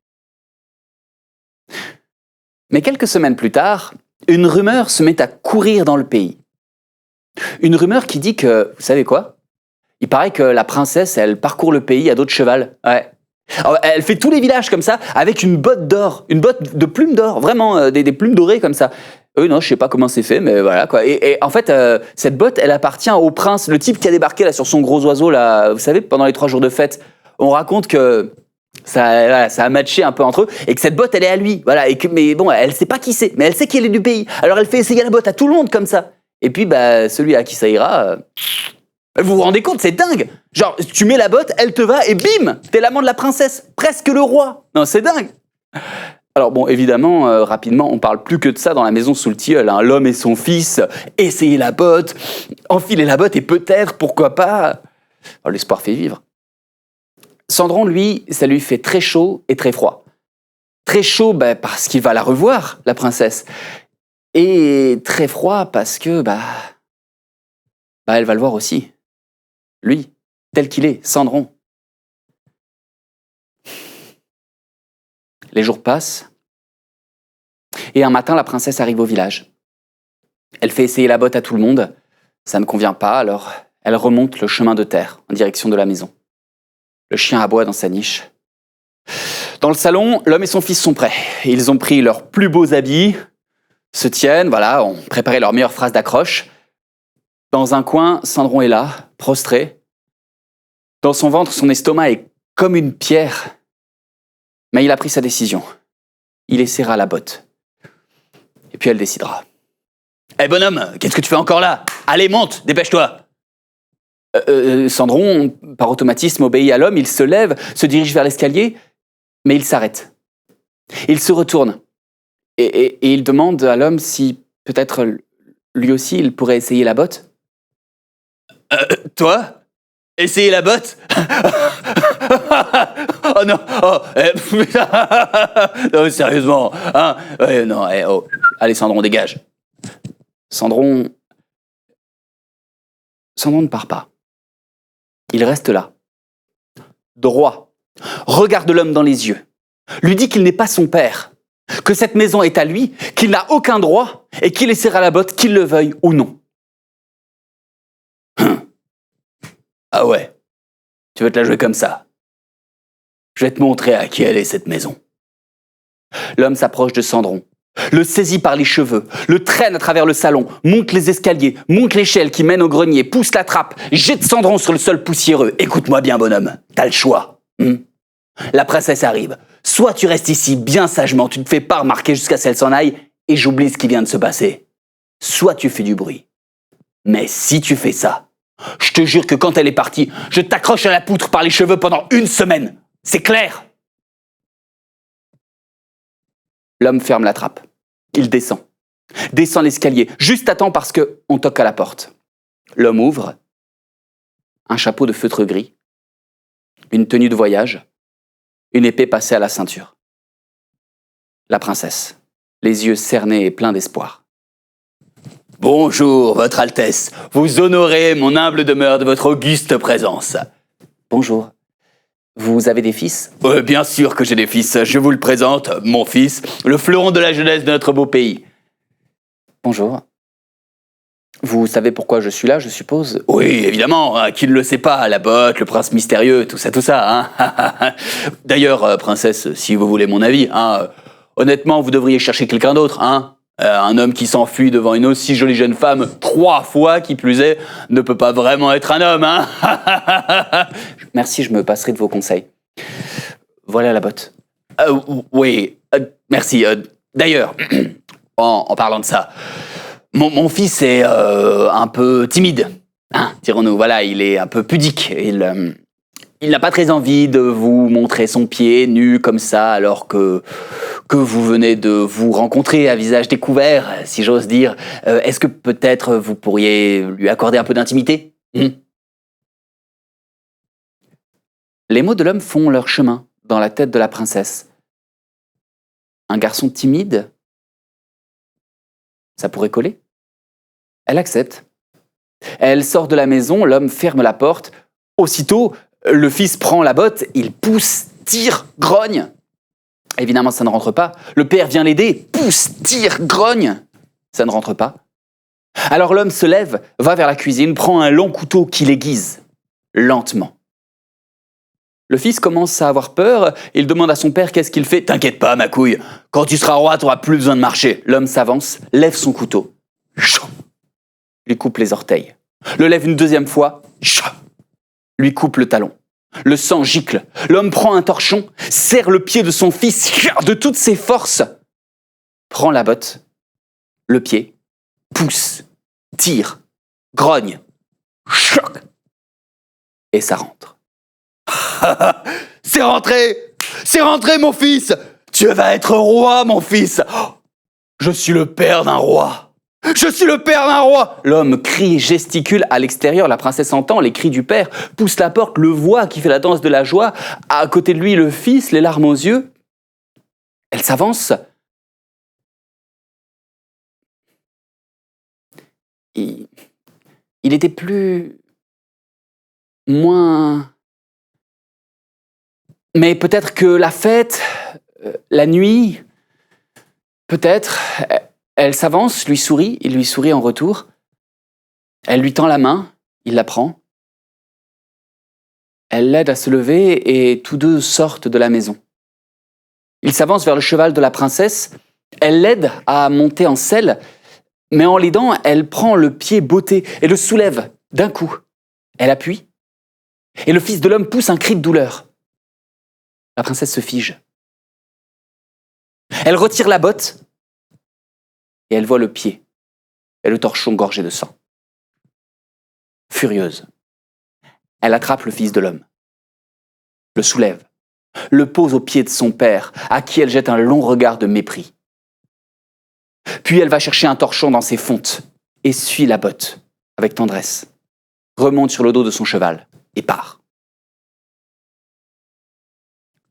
Mais quelques semaines plus tard, une rumeur se met à courir dans le pays. Une rumeur qui dit que, vous savez quoi? Il paraît que la princesse, elle parcourt le pays à dos de cheval. Ouais. Alors, elle fait tous les villages comme ça, avec une botte d'or, une botte de plumes d'or, vraiment des plumes dorées comme ça. Non, je sais pas comment c'est fait, mais voilà quoi. Et en fait, cette botte, elle appartient au prince, le type qui a débarqué là sur son gros oiseau là, vous savez, pendant les 3 jours de fête. On raconte que ça a matché un peu entre eux et que cette botte, elle est à lui. Voilà. Mais bon, elle sait pas qui c'est, mais elle sait qu'il est du pays. Alors elle fait essayer la botte à tout le monde comme ça. Et puis, celui à qui ça ira. Vous vous rendez compte, c'est dingue! Genre, tu mets la botte, elle te va et bim! T'es l'amant de la princesse, presque le roi! Non, c'est dingue! Alors bon, évidemment, rapidement, on parle plus que de ça dans la maison sous le tilleul. Hein. L'homme et son fils, essayer la botte, enfiler la botte et peut-être, pourquoi pas... Oh, l'espoir fait vivre. Sandron, lui, ça lui fait très chaud et très froid. Très chaud, parce qu'il va la revoir, la princesse. Et très froid parce que, elle va le voir aussi. Lui, tel qu'il est, Sandron. Les jours passent, et un matin, la princesse arrive au village. Elle fait essayer la botte à tout le monde, ça ne convient pas, alors elle remonte le chemin de terre en direction de la maison. Le chien aboie dans sa niche. Dans le salon, l'homme et son fils sont prêts. Ils ont pris leurs plus beaux habits, se tiennent, voilà, ont préparé leurs meilleures phrases d'accroche. Dans un coin, Sandron est là, prostré. Dans son ventre, son estomac est comme une pierre. Mais il a pris sa décision. Il essaiera la botte. Et puis elle décidera. Hé bonhomme, qu'est-ce que tu fais encore là? Allez, monte, dépêche-toi. Sandron, par automatisme, obéit à l'homme. Il se lève, se dirige vers l'escalier, mais il s'arrête. Il se retourne. Et il demande à l'homme si, peut-être, lui aussi, il pourrait essayer la botte. Toi? Essayer la botte? Oh non, non, sérieusement, hein? Non, allez Sandron, dégage. Sandron ne part pas. Il reste là, droit, regarde l'homme dans les yeux, lui dit qu'il n'est pas son père, que cette maison est à lui, qu'il n'a aucun droit et qu'il essaiera la botte, qu'il le veuille ou non. Ah ouais, tu veux te la jouer comme ça? Je vais te montrer à qui elle est cette maison. L'homme s'approche de Sandron, le saisit par les cheveux, le traîne à travers le salon, monte les escaliers, monte l'échelle qui mène au grenier, pousse la trappe, jette Sandron sur le sol poussiéreux. Écoute-moi bien, bonhomme, t'as le choix. La princesse arrive. Soit tu restes ici bien sagement, tu ne te fais pas remarquer jusqu'à ce qu'elle s'en aille et j'oublie ce qui vient de se passer. Soit tu fais du bruit. Mais si tu fais ça, je te jure que quand elle est partie, je t'accroche à la poutre par les cheveux pendant 1 semaine. C'est clair? L'homme ferme la trappe. Il descend. Descend l'escalier, juste à temps parce qu'on toque à la porte. L'homme ouvre. Un chapeau de feutre gris. Une tenue de voyage. Une épée passée à la ceinture. La princesse, les yeux cernés et pleins d'espoir. Bonjour, Votre Altesse. Vous honorez mon humble demeure de votre auguste présence. Bonjour. Vous avez des fils? Bien sûr que j'ai des fils. Je vous le présente, mon fils, le fleuron de la jeunesse de notre beau pays. Bonjour. Vous savez pourquoi je suis là, je suppose? Oui, évidemment. Hein, qui ne le sait pas? La botte, le prince mystérieux, tout ça. Hein. D'ailleurs, princesse, si vous voulez mon avis, honnêtement, vous devriez chercher quelqu'un d'autre. Hein. Un homme qui s'enfuit devant une aussi jolie jeune femme 3 fois, qui plus est, ne peut pas vraiment être un homme. Hein. Merci, je me passerai de vos conseils. Voilà la botte. Oui, merci. D'ailleurs, en parlant de ça, mon fils est un peu timide, hein, dirons-nous. Voilà, il est un peu pudique. Il n'a pas très envie de vous montrer son pied nu comme ça, alors que vous venez de vous rencontrer à visage découvert, si j'ose dire. Est-ce que peut-être vous pourriez lui accorder un peu d'intimité? Les mots de l'homme font leur chemin dans la tête de la princesse. Un garçon timide, ça pourrait coller. Elle accepte. Elle sort de la maison, l'homme ferme la porte. Aussitôt, le fils prend la botte, il pousse, tire, grogne. Évidemment, ça ne rentre pas. Le père vient l'aider, pousse, tire, grogne. Ça ne rentre pas. Alors l'homme se lève, va vers la cuisine, prend un long couteau qu'il aiguise, lentement. Le fils commence à avoir peur, il demande à son père qu'est-ce qu'il fait. « T'inquiète pas, ma couille, quand tu seras roi, tu n'auras plus besoin de marcher. » L'homme s'avance, lève son couteau, lui coupe les orteils. Le lève une deuxième fois, lui coupe le talon. Le sang gicle, l'homme prend un torchon, serre le pied de son fils de toutes ses forces, prend la botte, le pied, pousse, tire, grogne, choc, et ça rentre. C'est rentré mon fils. Tu vas être roi, mon fils. Je suis le père d'un roi. Je suis le père d'un roi. L'homme crie et gesticule à l'extérieur. La princesse entend les cris du père, pousse la porte, le voit qui fait la danse de la joie. À côté de lui, le fils, les larmes aux yeux. Elle s'avance. Il était moins... Mais peut-être que la fête, la nuit, peut-être, elle s'avance, lui sourit, il lui sourit en retour. Elle lui tend la main, il la prend. Elle l'aide à se lever et tous deux sortent de la maison. Il s'avance vers le cheval de la princesse, elle l'aide à monter en selle, mais en l'aidant, elle prend le pied botté et le soulève d'un coup. Elle appuie et le fils de l'homme pousse un cri de douleur. La princesse se fige. Elle retire la botte et elle voit le pied et le torchon gorgé de sang. Furieuse, elle attrape le fils de l'homme, le soulève, le pose aux pieds de son père, à qui elle jette un long regard de mépris. Puis elle va chercher un torchon dans ses fontes, essuie la botte avec tendresse, remonte sur le dos de son cheval et part.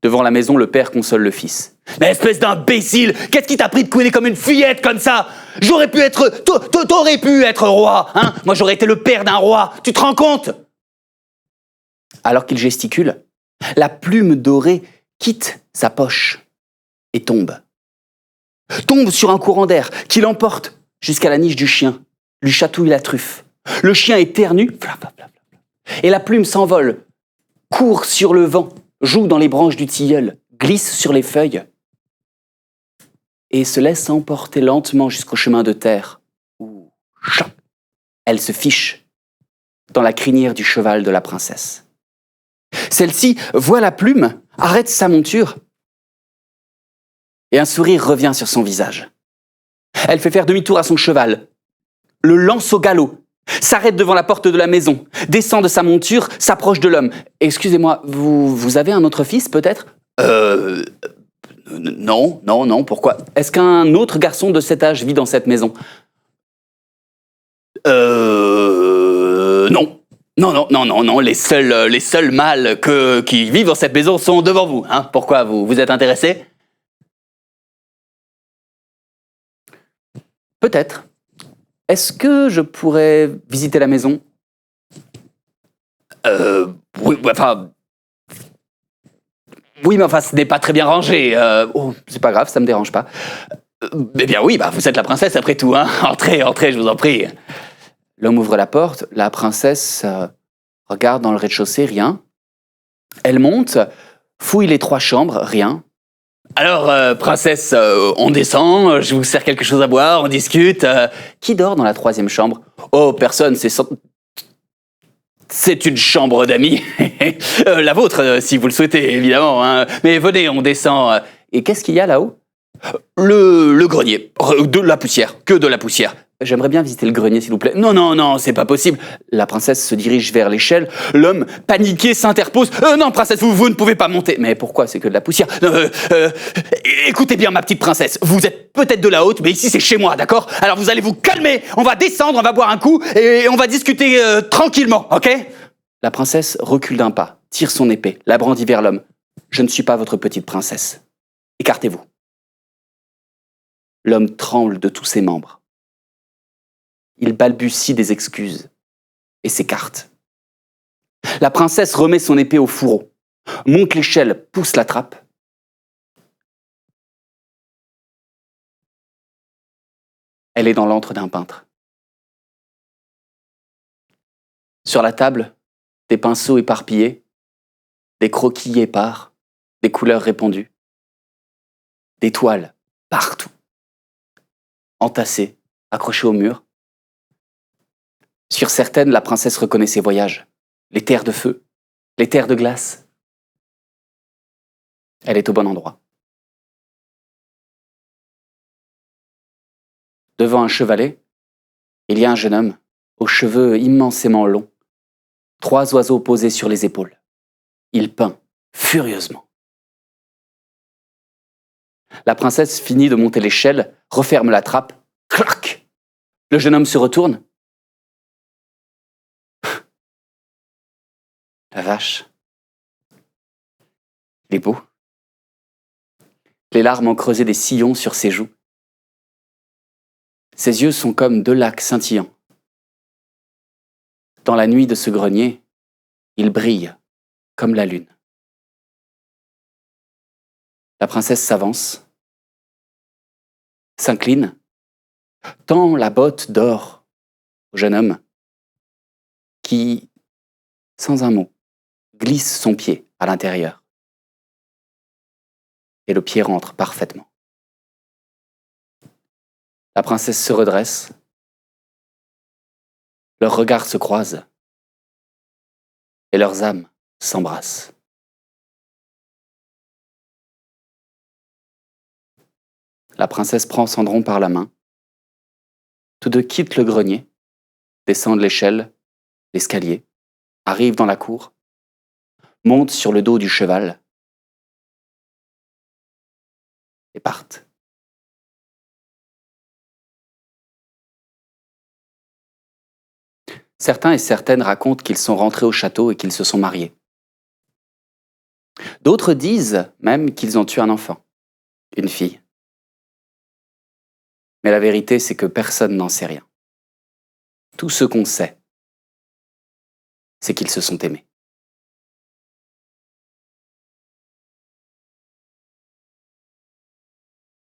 Devant la maison, le père console le fils. « Mais espèce d'imbécile, qu'est-ce qui t'a pris de couiner comme une fillette comme ça? T'aurais pu être roi, hein? Moi, j'aurais été le père d'un roi, tu te rends compte ?» Alors qu'il gesticule, la plume dorée quitte sa poche et tombe. Tombe sur un courant d'air qui l'emporte jusqu'à la niche du chien, lui chatouille la truffe. Le chien éternue, et la plume s'envole, court sur le vent, joue dans les branches du tilleul, glisse sur les feuilles et se laisse emporter lentement jusqu'au chemin de terre où elle se fiche dans la crinière du cheval de la princesse. Celle-ci voit la plume, arrête sa monture et un sourire revient sur son visage. Elle fait faire demi-tour à son cheval, le lance au galop, s'arrête devant la porte de la maison, descend de sa monture, s'approche de l'homme. « Excusez-moi, vous avez un autre fils, peut-être ?»« Non, pourquoi ?»« Est-ce qu'un autre garçon de cet âge vit dans cette maison ?»« Non, les seuls mâles qui vivent dans cette maison sont devant vous. Hein. Pourquoi, vous êtes intéressé ?» Peut-être. Est-ce que je pourrais visiter la maison ? Oui, mais enfin, ce n'est pas très bien rangé. C'est pas grave, ça me dérange pas. Eh bien oui, vous êtes la princesse après tout, hein. Entrez, je vous en prie. L'homme ouvre la porte, la princesse regarde dans le rez-de-chaussée, rien. Elle monte, fouille les 3 chambres, rien. Alors, princesse, on descend, je vous sers quelque chose à boire, on discute. Qui dort dans la 3e chambre ? Oh, personne, c'est une chambre d'amis. La vôtre, si vous le souhaitez, évidemment. Hein. Mais venez, on descend. Et qu'est-ce qu'il y a là-haut ? Le grenier. De la poussière, que de la poussière. J'aimerais bien visiter le grenier, s'il vous plaît. Non, c'est pas possible. La princesse se dirige vers l'échelle. L'homme, paniqué, s'interpose. Non, princesse, vous ne pouvez pas monter. Mais pourquoi ? C'est que de la poussière. Écoutez bien, ma petite princesse. Vous êtes peut-être de la haute, mais ici, c'est chez moi, d'accord ? Alors, vous allez vous calmer. On va descendre, on va boire un coup et on va discuter tranquillement, ok ? La princesse recule d'un pas, tire son épée, la brandit vers l'homme. « Je ne suis pas votre petite princesse. Écartez-vous. » L'homme tremble de tous ses membres. Il balbutie des excuses et s'écarte. La princesse remet son épée au fourreau, monte l'échelle, pousse la trappe. Elle est dans l'antre d'un peintre. Sur la table, des pinceaux éparpillés, des croquis épars, des couleurs répandues, des toiles partout, entassées, accrochées au mur. Sur certaines, la princesse reconnaît ses voyages, les terres de feu, les terres de glace. Elle est au bon endroit. Devant un chevalet, il y a un jeune homme, aux cheveux immensément longs, 3 oiseaux posés sur les épaules. Il peint furieusement. La princesse finit de monter l'échelle, referme la trappe, clac! Le jeune homme se retourne. La vache. Il est beau. Les larmes ont creusé des sillons sur ses joues. Ses yeux sont comme 2 lacs scintillants. Dans la nuit de ce grenier, il brille comme la lune. La princesse s'avance, s'incline, tend la botte d'or au jeune homme qui, sans un mot, glisse son pied à l'intérieur. Et le pied rentre parfaitement. La princesse se redresse. Leurs regards se croisent. Et leurs âmes s'embrassent. La princesse prend Cendron par la main. Tous deux quittent le grenier, descendent l'échelle, l'escalier, arrivent dans la cour, montent sur le dos du cheval et partent. Certains et certaines racontent qu'ils sont rentrés au château et qu'ils se sont mariés. D'autres disent même qu'ils ont eu un enfant, une fille. Mais la vérité, c'est que personne n'en sait rien. Tout ce qu'on sait, c'est qu'ils se sont aimés.